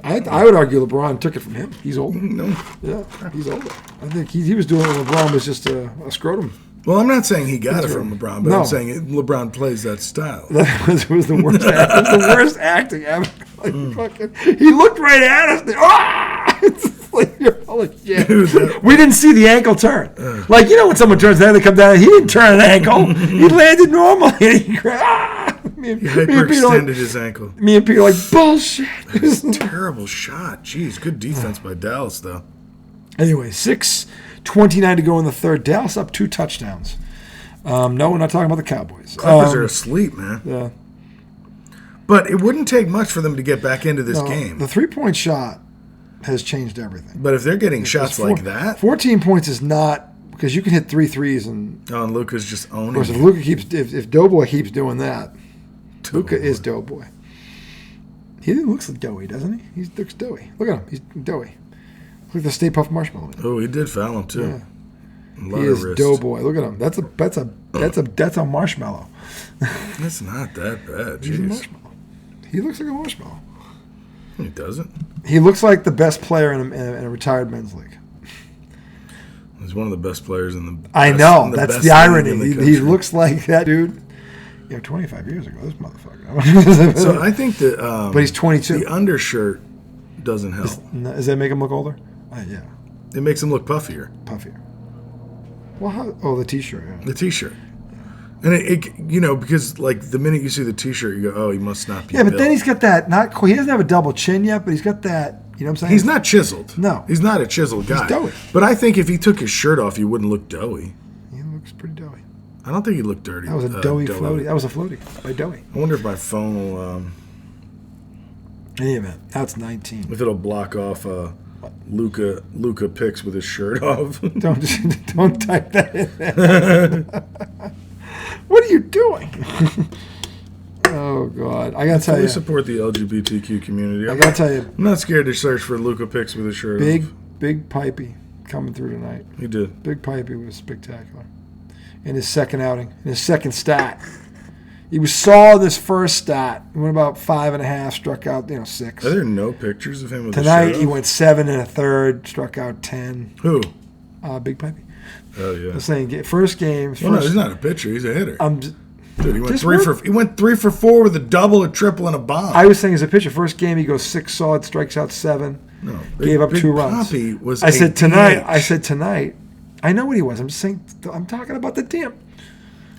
I would argue LeBron took it from him. He's older. No. Yeah, he's older. I think he was doing what LeBron was just a scrotum. Well, I'm not saying he got it from LeBron, but I'm saying LeBron plays that style. That was the worst. It was the worst acting ever. He looked right at us. It's like, you're full of shit. We didn't see the ankle turn. Like, you know when someone turns down, they come down. He didn't turn an ankle. He landed normally. He hyperextended his ankle. Me and Pete are like, bullshit. It was a terrible shot. Jeez, good defense by Dallas, though. Anyway, 6:29 to go in the third. Dallas up 2 touchdowns. No, we're not talking about the Cowboys. Clippers are asleep, man. Yeah. But it wouldn't take much for them to get back into this game. The 3-point shot has changed everything. But if they're getting shots like that... 14 points is not because you can hit 3 threes and Luka's just owning. Of course, if Luka if Doughboy keeps doing that, Luka is Doughboy. He looks doughy, doesn't he? He looks doughy. Look at him. He's doughy. Look at the Stay Puft Marshmallow. Oh, he did foul him too. Yeah. He is Doughboy. Look at him. That's a marshmallow. That's not that bad. He's a marshmallow. He looks like a marshmallow. He doesn't. He looks like the best player in a retired men's league. He's one of the best players in the. I know. That's the irony. He looks like that dude. 25 years ago, this motherfucker. So I think that. But he's 22. The undershirt doesn't help. Does that make him look older? Yeah. It makes him look puffier. Well, the T-shirt. Yeah. The T-shirt. And it because like the minute you see the T-shirt, you go, oh, he must not be. Yeah, but built. then he's got that. He doesn't have a double chin yet, but he's got that. You know what I'm saying? He's not chiseled. No, he's not a chiseled guy. He's doughy. But I think if he took his shirt off, he wouldn't look doughy. He looks pretty doughy. I don't think he looked dirty. That was a doughy floaty. That was a floaty by Doughy. I wonder if my phone will. In any event, that's 19. If it'll block off Luka pics with his shirt off. Don't type that in there. What are you doing? Oh God! I gotta tell you. We support the LGBTQ community. I gotta tell you. I'm not scared to search for Luka pics with his shirt off. Big Pipee coming through tonight. He did. Big Pipee was spectacular. In his second outing, in his second stat. He was solid this first stat. He went about 5.5, struck out 6. Are there no pictures of him with tonight? His shirt He off? went 7 1/3, struck out 10. Who? Big Pipee. Oh yeah. I'm saying first game. No, he's not a pitcher. He's a hitter. Dude, he went he went 3 for 4 with a double, a triple, and a bomb. I was saying as a pitcher, first game he goes 6 solid, strikes out 7. No, gave up 2 runs. I said tonight. I know what he was. I'm just saying. I'm talking about the damn.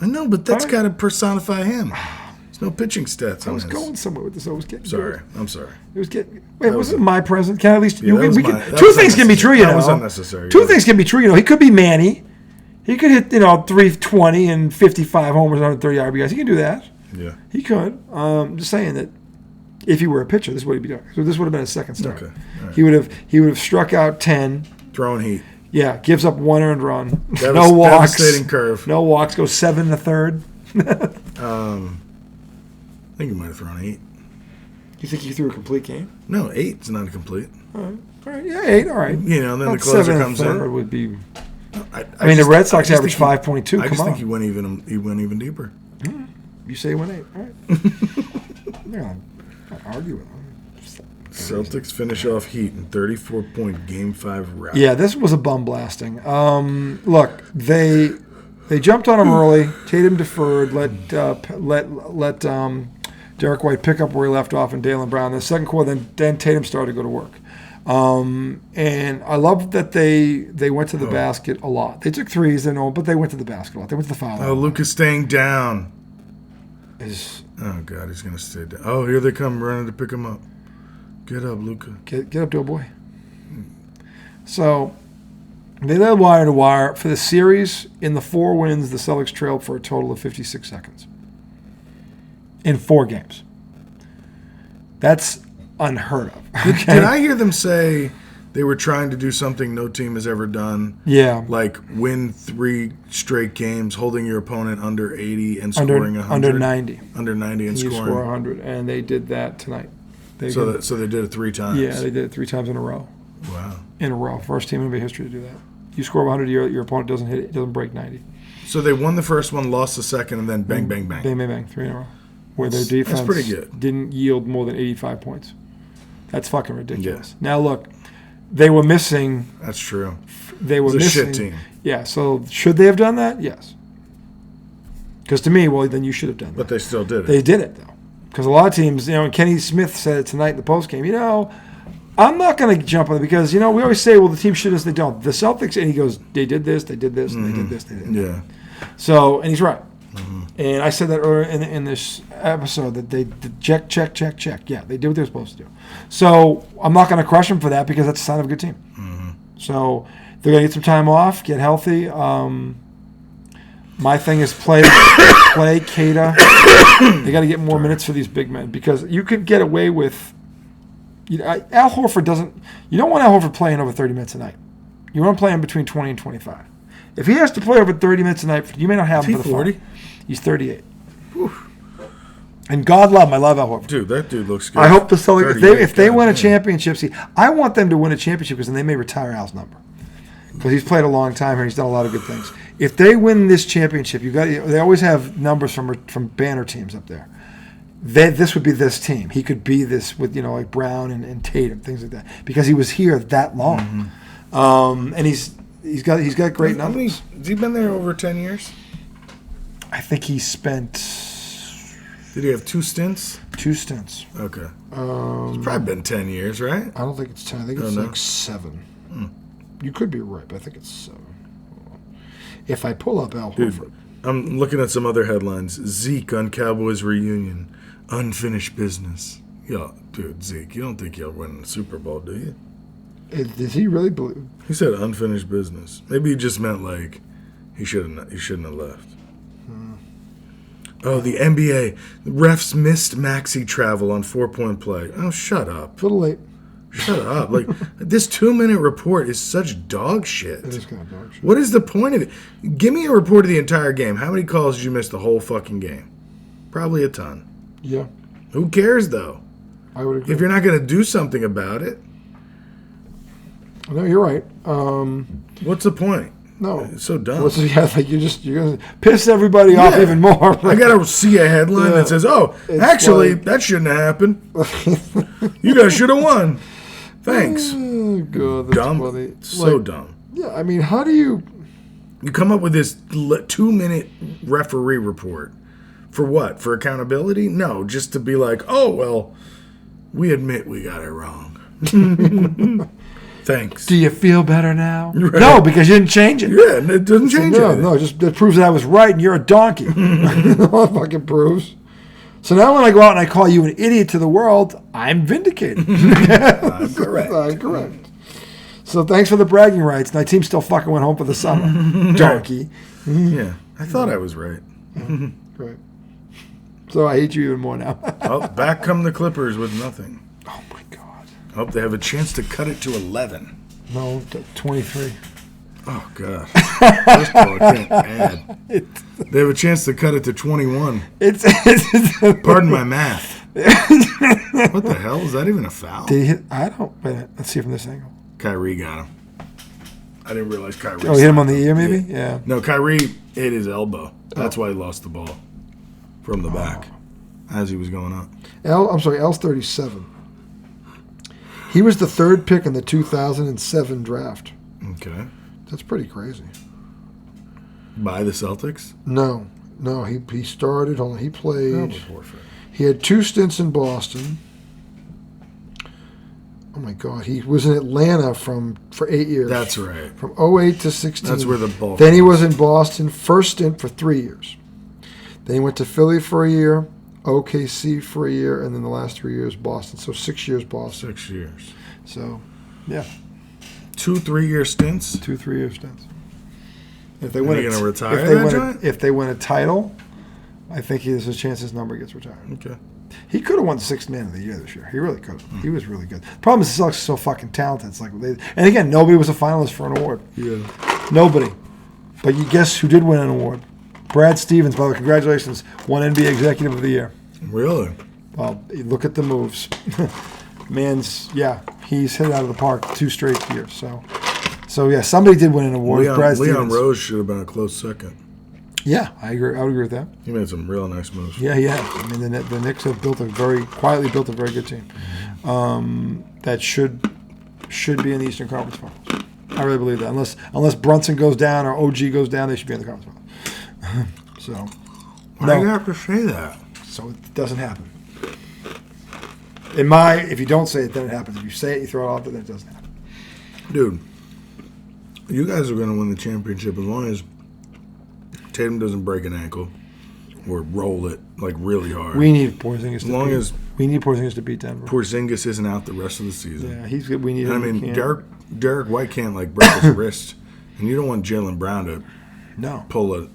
I know, but that's got to personify him. There's no pitching stats. I was going somewhere with this. I was getting. Sorry, I'm sorry. It was getting. Wait, wasn't my present? Can I at least? Yeah, two things can be true. That was unnecessary. Two things can be true. He could be Manny. He could hit 320 and 55 homers, 130 RBIs. He can do that. Yeah, he could. Just saying that if he were a pitcher, this is what he'd be doing. So this would have been a second start. Okay. Right. He would have struck out 10. Throwing heat. Yeah, gives up 1 earned run. No walks. Devastating curve. No walks. Goes 7 1/3. I think he might have thrown 8. You think he threw a complete game? No, 8's not a complete. All right. Yeah, 8. All right. Then the closer comes in. Would be. I mean, the Red Sox averaged 5.2. I just think he went even deeper. You say he went 8. All right. I'm not argue with him. Celtics finish off Heat in 34-point Game 5 rout. Yeah, this was a bum blasting. Look, they jumped on him early. Tatum deferred. Let Derek White pick up where he left off, and Dalen Brown. In the second quarter, then Tatum started to go to work. And I love that they went to the basket a lot. They took threes, but they went to the basket a lot. They went to the foul line. Oh, Luka's staying down. Oh God, he's gonna stay down. Oh, here they come running to pick him up. Get up, Luka. Get up, Doughboy. So they led wire to wire. For the series, in the 4 wins, the Celtics trailed for a total of 56 seconds. In 4 games. That's unheard of. Okay? Did I hear them say they were trying to do something no team has ever done? Yeah. Like win 3 straight games, holding your opponent under 80 and scoring 100. Under 90. Under 90 and scoring. You score 100, and they did that tonight. So they did it 3 times. Yeah, they did it 3 times in a row. Wow. In a row. First team in NBA history to do that. You score 100, your opponent doesn't hit it, doesn't break 90. So they won the first one, lost the second, and then bang, bang, bang. Bang, bang, bang. 3 in a row. Where their defense pretty good. Didn't yield more than 85 points. That's fucking ridiculous. Yeah. Now look, they were missing. That's true. They were missing. A shit team. Yeah. So should they have done that? Yes. Because to me, well, then you should have done that. But they still did it. They did it though. Because a lot of teams, and Kenny Smith said it tonight in the postgame. I'm not going to jump on it because we always say, well, the team should have. They don't. The Celtics, and he goes, they did this, and they did this, they did that. Yeah. So, and he's right. Mm-hmm. And I said that earlier in this episode that they did check. Yeah, they did what they were supposed to do. So I'm not going to crush them for that because that's a sign of a good team. Mm-hmm. So they're going to get some time off, get healthy. My thing is play Keita. They got to get more minutes for these big men because you could get away with. Al Horford doesn't. You don't want Al Horford playing over 30 minutes a night. You want to play him between 20 and 25. If he has to play over 30 minutes a night, you may not have him for the 40? fun. He's 38. Whew. And God love him. I love Al Horford. Dude, that dude looks good. I hope the Celtics, if they win a championship, I want them to win a championship because then they may retire Al's number. Because he's played a long time here and he's done a lot of good things. If they win this championship, they always have numbers from banner teams up there. This would be this team. He could be this with like Brown and Tatum, things like that, because he was here that long. Mm-hmm. And he's got great numbers. Has he been there over 10 years? I think he spent. Did he have 2 stints? 2 stints. Okay. It's probably been 10 years, right? I don't think it's 10. I think it's like 7. You could be right, but I think it's 7. If I pull up Al Horford. I'm looking at some other headlines. Zeke on Cowboys reunion. Unfinished business. Yo, dude, Zeke, you don't think he'll win the Super Bowl, do you? Does he really believe? He said unfinished business. Maybe he just meant like he shouldn't have left. Oh, the NBA. Refs missed maxi travel on 4-point play. Oh, shut up. A little late. Shut up. Like, this 2-minute report is such dog shit. It is kind of dog shit. What is the point of it? Give me a report of the entire game. How many calls did you miss the whole fucking game? Probably a ton. Yeah. Who cares, though? I would agree. If you're not going to do something about it. No, you're right. What's the point? No, it's so dumb. You're gonna piss everybody off even more. I gotta see a headline that says, "Oh, actually, that shouldn't have happened. You guys should have won." Thanks. Oh, God, that's dumb. Funny. So dumb. Yeah, I mean, how do you come up with this 2-minute referee report for what? For accountability? No, just to be like, "Oh well, we admit we got it wrong." Thanks. Do you feel better now? Right. No, because you didn't change it. Yeah, it doesn't change it. No, just it proves that I was right and you're a donkey. All it fucking proves. So now when I go out and I call you an idiot to the world, I'm vindicated. I'm correct. I'm correct. So thanks for the bragging rights. My team still fucking went home for the summer. Donkey. Yeah, I thought I was right. Right. So I hate you even more now. Well, back come the Clippers with nothing. Oh, my God. I hope they have a chance to cut it to 11. No, 23. Oh, God. First of all, I can't add. They have a chance to cut it to 21. Pardon my math. What the hell? Is that even a foul? Did he hit? I don't. Wait, let's see from this angle. Kyrie got him. I didn't realize Kyrie. Oh, hit him on the ear, maybe? Yeah. No, Kyrie hit his elbow. That's why he lost the ball from the back as he was going up. L's 37. He was the 3rd pick in the 2007 draft. Okay. That's pretty crazy. By the Celtics? No. He started. Hold on. He played. He had 2 stints in Boston. Oh my God. He was in Atlanta for 8 years. That's right. From 08 to 16. That's where the ball. Then he was in Boston. First stint for 3 years. Then he went to Philly for a year. OKC for a year, and then the last 3 years Boston. So 6 years Boston. 6 years. So, yeah. 2 3-year stints. 2 3-year stints. If they win, going to retire? If they win a title, I think there's a chance his number gets retired. Okay. He could have won 6th Man of the Year this year. He really could have. He was really good. The problem is the Celtics are so fucking talented. It's like and again, nobody was a finalist for an award. Yeah. Nobody. But you guess who did win an award? Brad Stevens, by the way, congratulations, won NBA Executive of the Year. Really? Well, look at the moves. He's hit it out of the park 2 straight years. So yeah, somebody did win an award. Leon Rose should have been a close second. Yeah, I agree. I would agree with that. He made some real nice moves. Yeah, he has. I mean, the Knicks have quietly built a very good team that should be in the Eastern Conference Finals. I really believe that. Unless Brunson goes down or OG goes down, they should be in the conference finals. So, why do you have to say that? So it doesn't happen. If you don't say it, then it happens. If you say it, you throw it out there, then it doesn't happen. Dude, you guys are going to win the championship as long as Tatum doesn't break an ankle or roll it like really hard. We need Porzingis. We need Porzingis to beat Denver. Porzingis isn't out the rest of the season. Yeah, he's good. We need him. I mean, Derek White can't break his wrist, and you don't want Jaylen Brown to pull a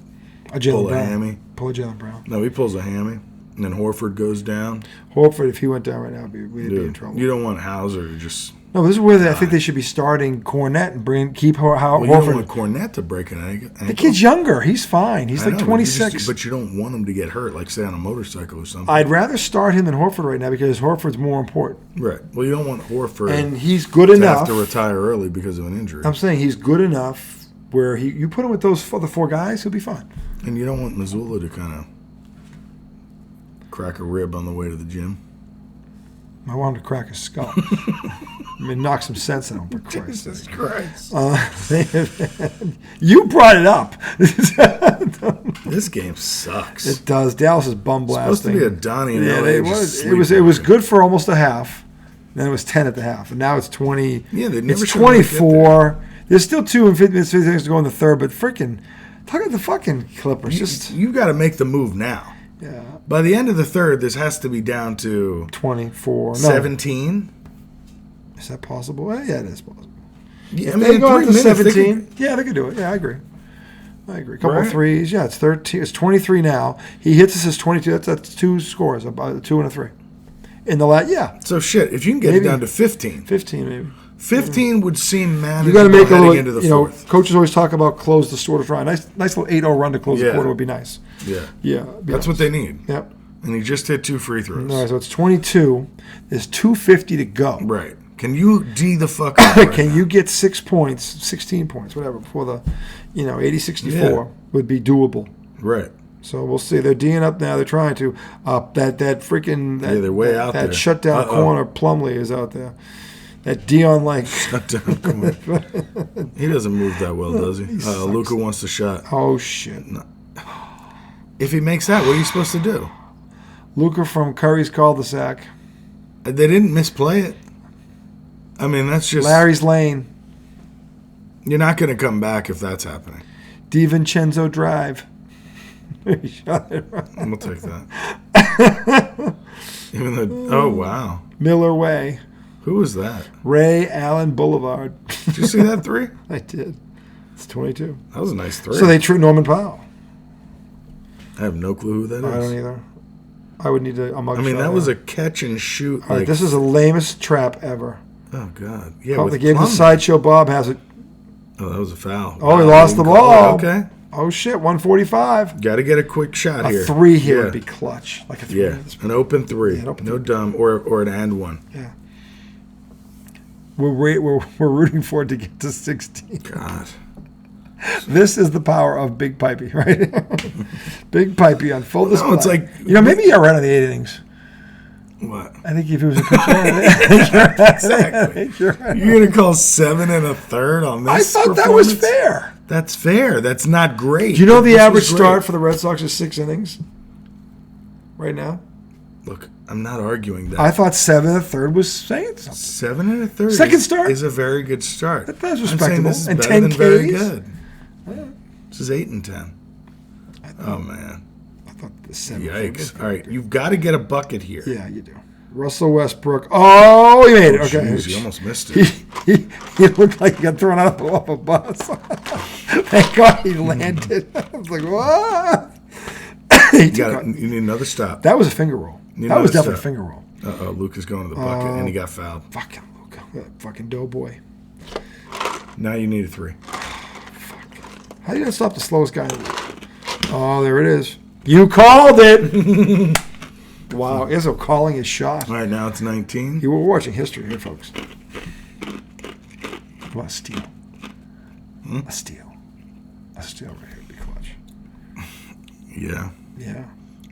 hammy. Pull a Jaylen Brown. No, he pulls a hammy, and then Horford goes down. Horford, if he went down right now, we'd be in trouble. You don't want Hauser to just No, this is where I think they should be starting Cornette and keep Horford. You don't want Cornette to break an ankle. The kid's younger. He's fine. He's like 26. But you don't want him to get hurt, like say on a motorcycle or something. I'd rather start him than Horford right now because Horford's more important. Right. Well, you don't want Horford and he's good enough to have to retire early because of an injury. I'm saying he's good enough where you put him with those other 4 guys, he'll be fine. And you don't want Missoula to kind of crack a rib on the way to the gym. I want him to crack his skull. I mean, knock some sense into him, for Christ's Jesus sake. Christ. You brought it up. This game sucks. It does. Dallas is bum blasting. It's supposed to be a Donnie and LA. It was good for almost a half. Then it was 10 at the half. And now it's 20. Yeah, they never. It's 24. There's still 2 and 50 minutes to go in the third, but freaking, talk about the fucking Clippers. You got to make the move now. Yeah. By the end of the third, this has to be down to 24. 17. Is that possible? Well, yeah, it is possible. Yeah, if they go up to 17, they could do it. Yeah, I agree. A couple of threes. Yeah, it's 13. It's 23 now. He hits us as 22. That's 2 scores, about a 2 and a 3. In the last, yeah. So shit, if you can get it down to 15. 15 maybe. 15 would seem manageable. You got to make a little. Into the fourth. Coaches always talk about close the store to try. Nice little 8-0 run to close the quarter would be nice. Yeah. Yeah. That's what they need. Yep. And he just hit 2 free throws. All right, so it's 22. There's 2:50 to go. Right. Can you D the fuck up? Can you get 6 points, 16 points, whatever, before the, 80-64 would be doable. Right. So we'll see. They're D'ing up now. They're trying to. That freaking. They're way out there. That shutdown corner, Plumlee is out there. That Dion shutdown corner. He doesn't move that well, does he? Luka wants the shot. Oh, shit. No. If he makes that, what are you supposed to do? Luka from Curry's cul-de-sac. They didn't misplay it. I mean, that's just... Larry's Lane. You're not going to come back if that's happening. DiVincenzo Drive. He shot it right. I'm going to take that. Even though... Oh, wow. Miller Way. Who was that? Ray Allen Boulevard. Did you see that 3? I did. It's 22. That was a nice 3. So they true Norman Powell. I have no clue who that is. I don't either. I would need to... that was a catch and shoot. All right, this is the lamest trap ever. Oh, God. Yeah, the game to Sideshow Bob has it. Oh, that was a foul. Oh, he lost the ball. Okay. Oh, shit, 145. Got to get a quick shot here. A 3 here would be clutch. Like a 3. Yeah, an open 3. Yeah, no dumb. Or an and 1. Yeah. We're rooting for it to get to 16. God. This is the power of Big Pipee, right? Big Pipee on full display. No, it's like... maybe you're right on the 8 innings. What? I think if he was a pitcher... Exactly. You're going to call 7 1/3 on this I thought that was fair. That's fair. That's not great. Do you know the average start for the Red Sox is 6 innings? Right now? Look, I'm not arguing that. I thought 7 1/3 was saying something. 7 1/3 Second start is a very good start. That's respectable. This is and better 10 than Ks? very good. This is 8 and 10. Oh, man. I thought the 7. Yikes. All right, you've got to get a bucket here. Yeah, you do. Russell Westbrook. Oh, he made it. Okay. Geez, you almost missed it. He looked like he got thrown off a bus. Thank God he landed. I was like, what? You need another stop. That was a finger roll. That was definitely a finger roll. Uh-oh, Luka's going to the bucket, and he got fouled. Fucking Luka. That fucking doughboy. Now you need a 3. Fuck. How do you not stop the slowest guy in the league? Oh, there it is. You called it. Wow, Izzo calling his shot. All right, now it's 19. You were watching history here, folks. What a steal. A steal. A steal right here would be clutch. Yeah. Yeah.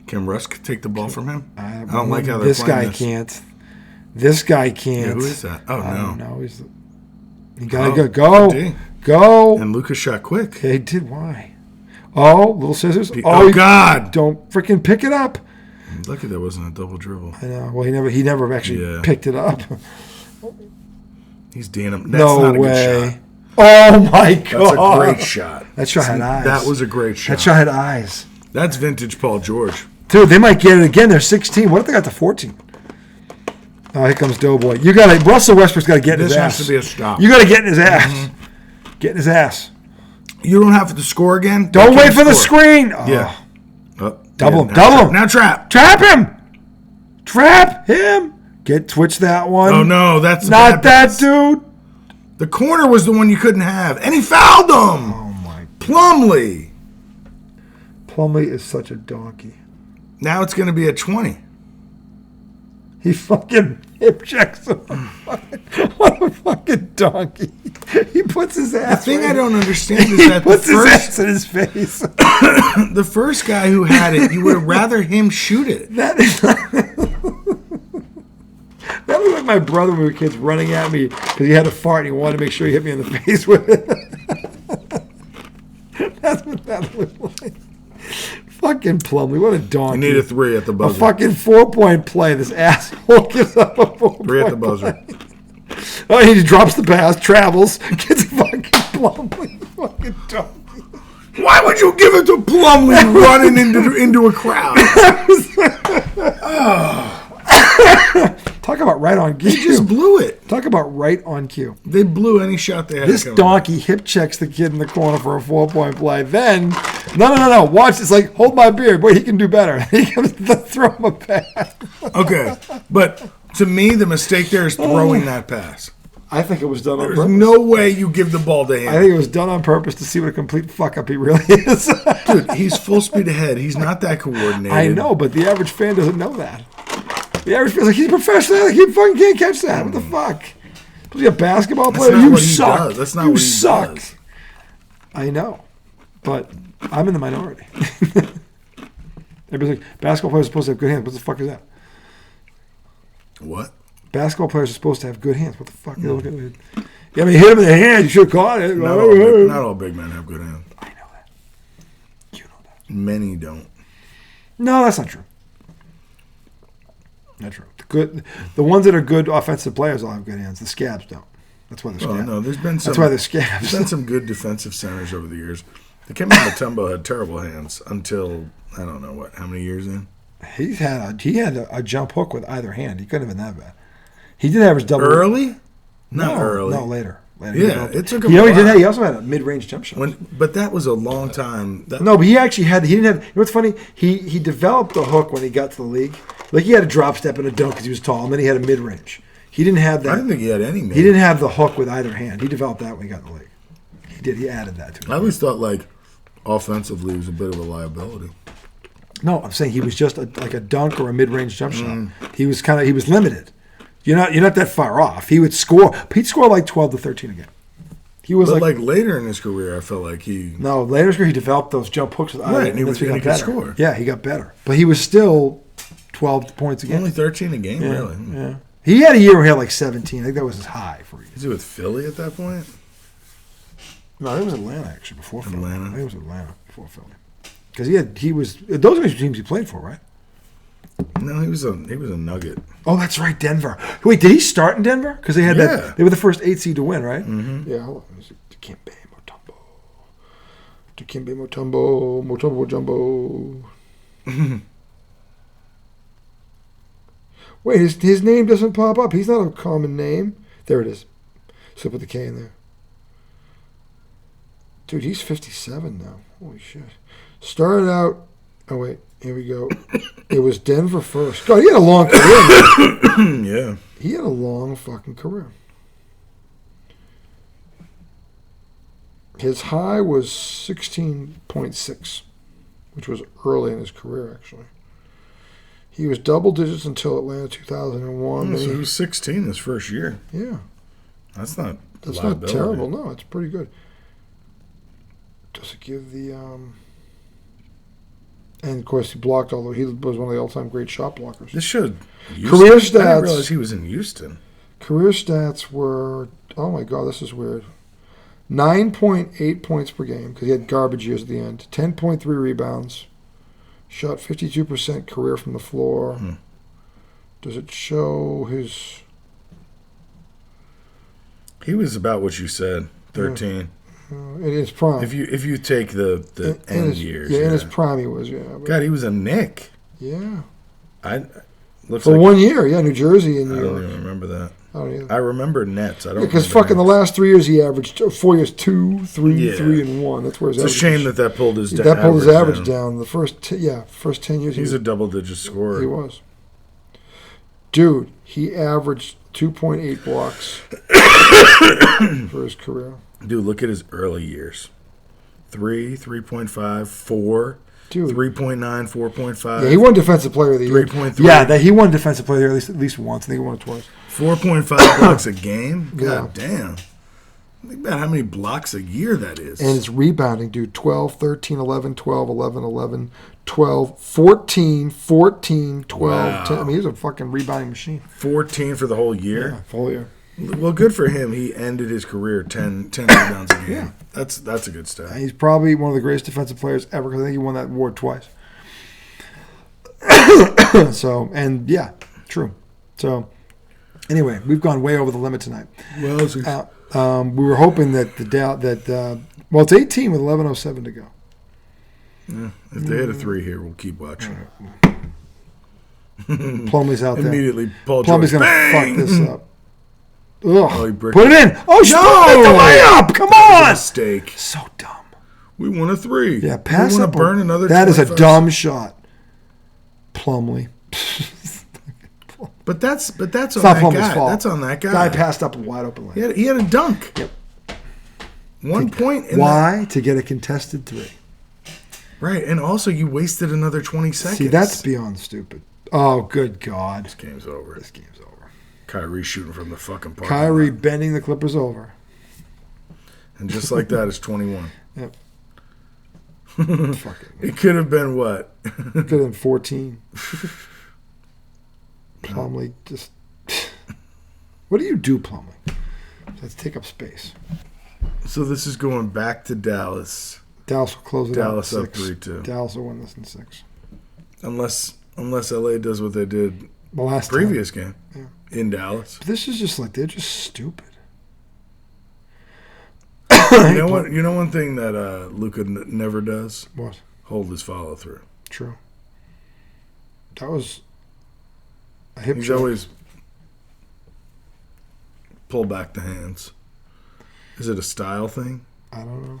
Can Rusk take the ball from him? I don't like how they're playing this. This guy can't. Yeah, who is that? Oh, no. No, you gotta go. And Luka shot quick. He did. Why? Oh, little scissors. Oh, God. Don't freaking pick it up. Lucky that wasn't a double dribble. I know. Well, he never actually picked it up. He's D'ing him. That's not a good shot. Oh, my God. That's a great shot. That shot had eyes. That was a great shot. That shot had eyes. That's vintage Paul George. Dude, they might get it again. They're 16. What if they got to 14? Oh, here comes Doughboy. Russell Westbrook's got to get in his ass. This has to be a stop. You got to get in his ass. Mm-hmm. Get in his ass. You don't have to score again. Don't wait for the screen. Oh. Yeah. Double him. Now trap. Trap him. Trap him. Twitch that one. Oh, no, that's not that dude. The corner was the one you couldn't have, and he fouled him. Oh, my. Plumlee is such a donkey. Now it's going to be a 20. He fucking hip checks him. What a fucking donkey. He puts his ass. The thing I don't understand is that puts his ass in his face. The first guy who had it, you would have rather him shoot it. That was like my brother when we were kids running at me because he had a fart and he wanted to make sure he hit me in the face with it. That's what that looked like. Fucking Plumlee, what a donkey. You need a 3 at the buzzer. A fucking 4-point play. This asshole gives up a 4-point 3 at the buzzer. Play. Oh, he just drops the pass, travels, gets a fucking Plumlee. Fucking donkey. Why would you give it to Plumlee running into a crowd? Talk about right on cue. He just blew it. Talk about right on cue. They blew any shot they had. This donkey hip checks the kid in the corner for a 4-point play. Then, no. Watch. It's like, hold my beer. Boy, he can do better. He comes to throw him a pass. Okay. But to me, the mistake there is throwing that pass. I think it was done on There's purpose. no way you give the ball to him. I think it was done on purpose to see what a complete fuck up he really is. Dude, he's full speed ahead. He's not that coordinated. I know, but the average fan doesn't know that. The average fan's like, he's a professional. Like, he fucking can't catch that. What the fuck? He's a basketball player. You suck. That's not what he suck. does. I know, but I'm in the minority. Everybody's like, basketball players are supposed to have good hands. What the fuck is that? What? Basketball players are supposed to have good hands. What the fuck? Yeah, I mean, hit him in the hand. You should have caught it. Not all big men have good hands. I know that. You know that. Many don't. No, that's not true. Not true. The ones that are good offensive players all have good hands. The scabs don't. That's why they're scabs. No, there's been some. That's why they're scabs. There's been some good defensive centers over the years. The Kemba Mutombo had terrible hands until I don't know how many years in. He had a jump hook with either hand. He couldn't have been that bad. He did average double. Early? Not early. No, later. Yeah, it took him. He also had a mid-range jump shot. But that was a long time. No, but he actually had. He didn't have. You know what's funny? He developed a hook when he got to the league. Like he had a drop step and a dunk because he was tall, and then he had a mid-range. He didn't have that. I didn't think he had any. He didn't have the hook with either hand. He developed that when he got in the league. He did. He added that to it. I always thought like offensively he was a bit of a liability. No, I'm saying he was just like a dunk or a mid-range jump shot. He was limited. You're not that far off. He would score. He'd score like 12 to 13 a game. He was like later in his career, I felt like he. No, later in his career he developed those jump hooks with right, and he could score. Yeah, he got better, but he was still 12 points a game. Only 13 a game, really. Yeah, he had a year where he had like 17. I think that was his high for you. Was he with Philly at that point? No, it was Atlanta actually before Philly. Atlanta. I think it was Atlanta before Philly. Because he was those are the teams he played for, right? No, he was a Nugget. Oh, that's right, Denver. Wait, did he start in Denver? Because they had that. They were the first 8 seed to win, right? Mm-hmm. Yeah. Hold on. Dikembe Mutombo Jumbo. Wait, his name doesn't pop up. He's not a common name. There it is. So put the K in there. Dude, he's 57 now. Holy shit. Started out. Oh wait, here we go. It was Denver first. God, he had a long career. Yeah. He had a long fucking career. His high was 16.6, which was early in his career, actually. He was double digits until Atlanta 2001. So he was 16 his first year. Yeah. That's not terrible. No, it's pretty good. Does it give the... And, of course, he blocked all the... He was one of the all-time great shot blockers. This should... Career stats... I didn't realize he was in Houston. Career stats were... Oh, my God, this is weird. 9.8 points per game, because he had garbage years at the end. 10.3 rebounds. Shot 52% career from the floor. Does it show his... He was about what you said, 13. In his prime. If you take the end years. Yeah, in his prime he was, yeah. God, he was a Knick. Yeah. For 1 year, yeah, New Jersey and New York. I don't even remember that. I don't either. I remember Nets. I don't. Because fucking the last 3 years he averaged 4 years 2, 3, 3, and 1. That's where his average. It's a shame that pulled his average down. The first 10 years. He's a double-digit scorer. He was. Dude, he averaged 2.8 blocks for his career. Dude, look at his early years. 3, 3.5, 4, Dude. 3.9, 4.5. Yeah, he won Defensive Player of the Year. 3.3. Yeah, he won Defensive Player of the Year at least once. I think he won it twice. 4.5 blocks a game? God Yeah. damn. Think about how many blocks a year that is. And his rebounding, dude, 12, 13, 11, 12, 11, 11, 12, 14, 14, 12, Wow. 10. I mean, he's a fucking rebounding machine. 14 for the whole year? Yeah, full year. Well, good for him. He ended his career 10 rebounds a game. Yeah. That's a good stat. He's probably one of the greatest defensive players ever because I think he won that award twice. So, and yeah, true. So, anyway, we've gone way over the limit tonight. Well, we were hoping that well, it's 18 with 11:07 to go. yeah, if they hit a 3 here, we'll keep watching. Plumlee's out there. Immediately, Paul Plumlee's George, going to fuck bang! this up. Ugh. he bricked Put it in. Oh, no! The layup. Come on. Mistake. So dumb. We won a 3. Yeah, pass we up. want to burn another. That is a 25. dumb shot. Plumlee. But that's on It's not that Plumlee's guy. fault. That's on that guy. Guy passed up a wide open layup. He had a dunk. Yep. 1 point. Why? To get a contested 3. Right, and also you wasted another 20 seconds. See, that's beyond stupid. Oh, good God. This game's over. This game's over. Kyrie shooting from the fucking park. Kyrie bending the Clippers over. And just like that, it's 21. Yep. It could have been what? Could have been 14. Plumlee just... What do you do, Plumlee? Let's take up space. So this is going back to Dallas. Dallas will close it Dallas out. up 3-2. Dallas will win this in 6. Unless LA does what they did The last previous time. game in Dallas. But this is just like, they're just stupid. You know one thing that Luka never does? What? Hold his follow through. True. That was a hip He's check. always pull back the hands. Is it a style thing? I don't know.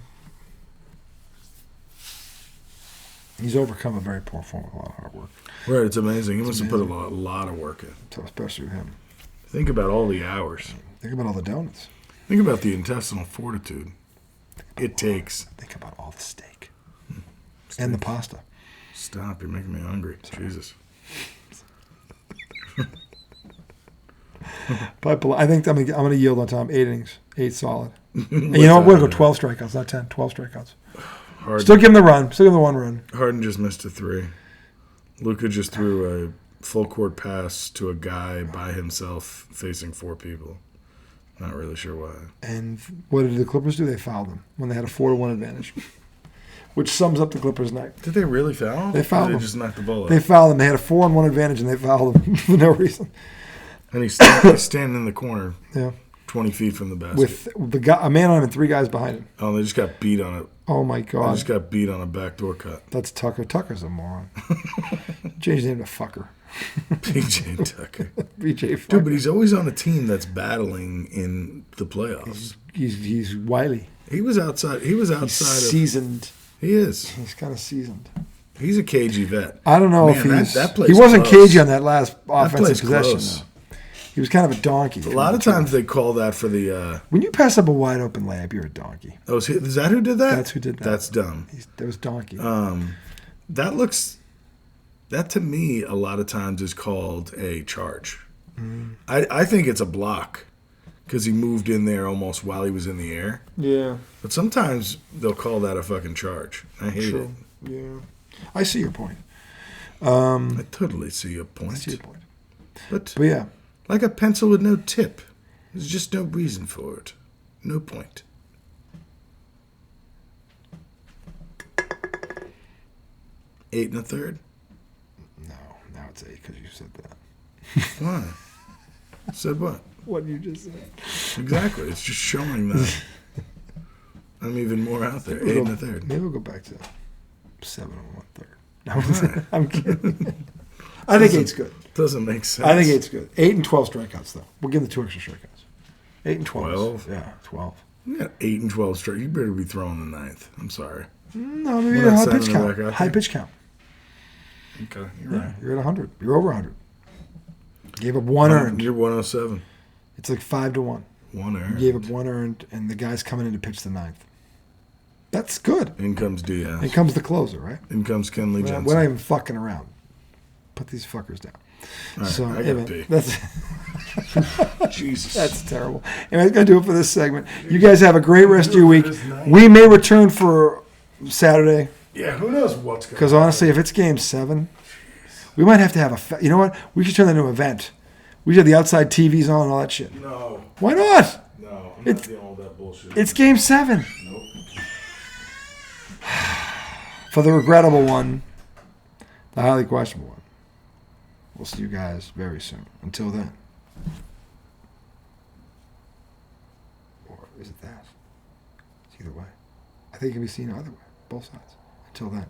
He's overcome a very poor form with a lot of hard work. Right, it's amazing. He must have put a lot of work in. So especially with him. Think about all the hours. Think about all the donuts. Think about the intestinal fortitude it takes. Think about all the steak. And the pasta. Stop, you're making me hungry. Sorry. Jesus. But I think I'm going to yield on Tom. 8 innings. 8 solid. And you know what? We're going to go 12 strikeouts, not 10. 12 strikeouts. Harden, Still give him the run. Still give him the 1 run. Harden just missed a 3. Luka just threw a full court pass to a guy by himself facing 4 people. Not really sure why. And what did the Clippers do? They fouled him when they had a 4-1 advantage. Which sums up the Clippers' night. Did they really foul? They fouled or him. They just knocked the ball out. They fouled him. They had a 4-1 advantage, and they fouled him for no reason. And he's standing in the corner, Yeah. 20 feet from the basket. With a man on him and 3 guys behind him. Oh, they just got beat on it. Oh, my They God. just got beat on a backdoor cut. That's Tucker. Tucker's a moron. Change his name to Fucker. PJ Tucker. BJ Fucker. Dude, but he's always on a team that's battling in the playoffs. He's wily. He was outside. He was He's outside of. seasoned. He is. He's kind of seasoned. He's a cagey vet. I don't know Man, if he's... that he plays wasn't close. cagey on that last offensive plays possession, close. though. He was kind of a donkey. A lot of times they call that for the. When you pass up a wide open layup, you're a donkey. Oh, is that who did that? That's who did that. That's dumb. That was donkey. That looks. That to me, a lot of times is called a charge. I think it's a block because he moved in there almost while he was in the air. Yeah. But sometimes they'll call that a fucking charge. I hate it. Yeah. I see your point. I totally see your point. I see your point. But yeah. Like a pencil with no tip. There's just no reason for it. No point. Eight and a third? No, now it's 8 because you said that. Why? Said what? What you just said. Exactly. It's just showing that I'm even more out there. 8 and a third. Maybe we'll go back to 7 and 1/3. Right. I'm kidding. I think 8's good. Doesn't make sense. I think 8's good. 8 and 12 strikeouts, though. We'll give him the 2 extra strikeouts. 8 and 12. 12? Yeah, 12. You got 8 and 12 straight. You better be throwing the 9th. I'm sorry. No, maybe We're a not high sending pitch it count. back out High there? pitch count. Okay, you're Yeah, right. you're at 100. You're over 100. Gave up one earned. You're 107. It's like 5-1. One earned. Gave up one earned, and the guy's coming in to pitch the ninth. That's good. In comes Diaz. In comes the closer, right? In comes Kenley Jensen. We're not even fucking around. Put these fuckers down. All right, So I gotta pee. that's Jesus. that's terrible. Anyway, that's gonna do it for this segment. You guys have a great rest of your week. We may return for Saturday. Yeah, who knows what's going on. Because honestly, if it's Game 7, we might have to have you know what? We should turn that into an event. We should have the outside TVs on and all that shit. No. Why not? No, I'm not dealing with that bullshit. It's Game 7. Nope. For the regrettable one, the highly questionable one. We'll see you guys very soon. Until then. Or is it that? It's either way. I think it can be seen either way. Both sides. Until then.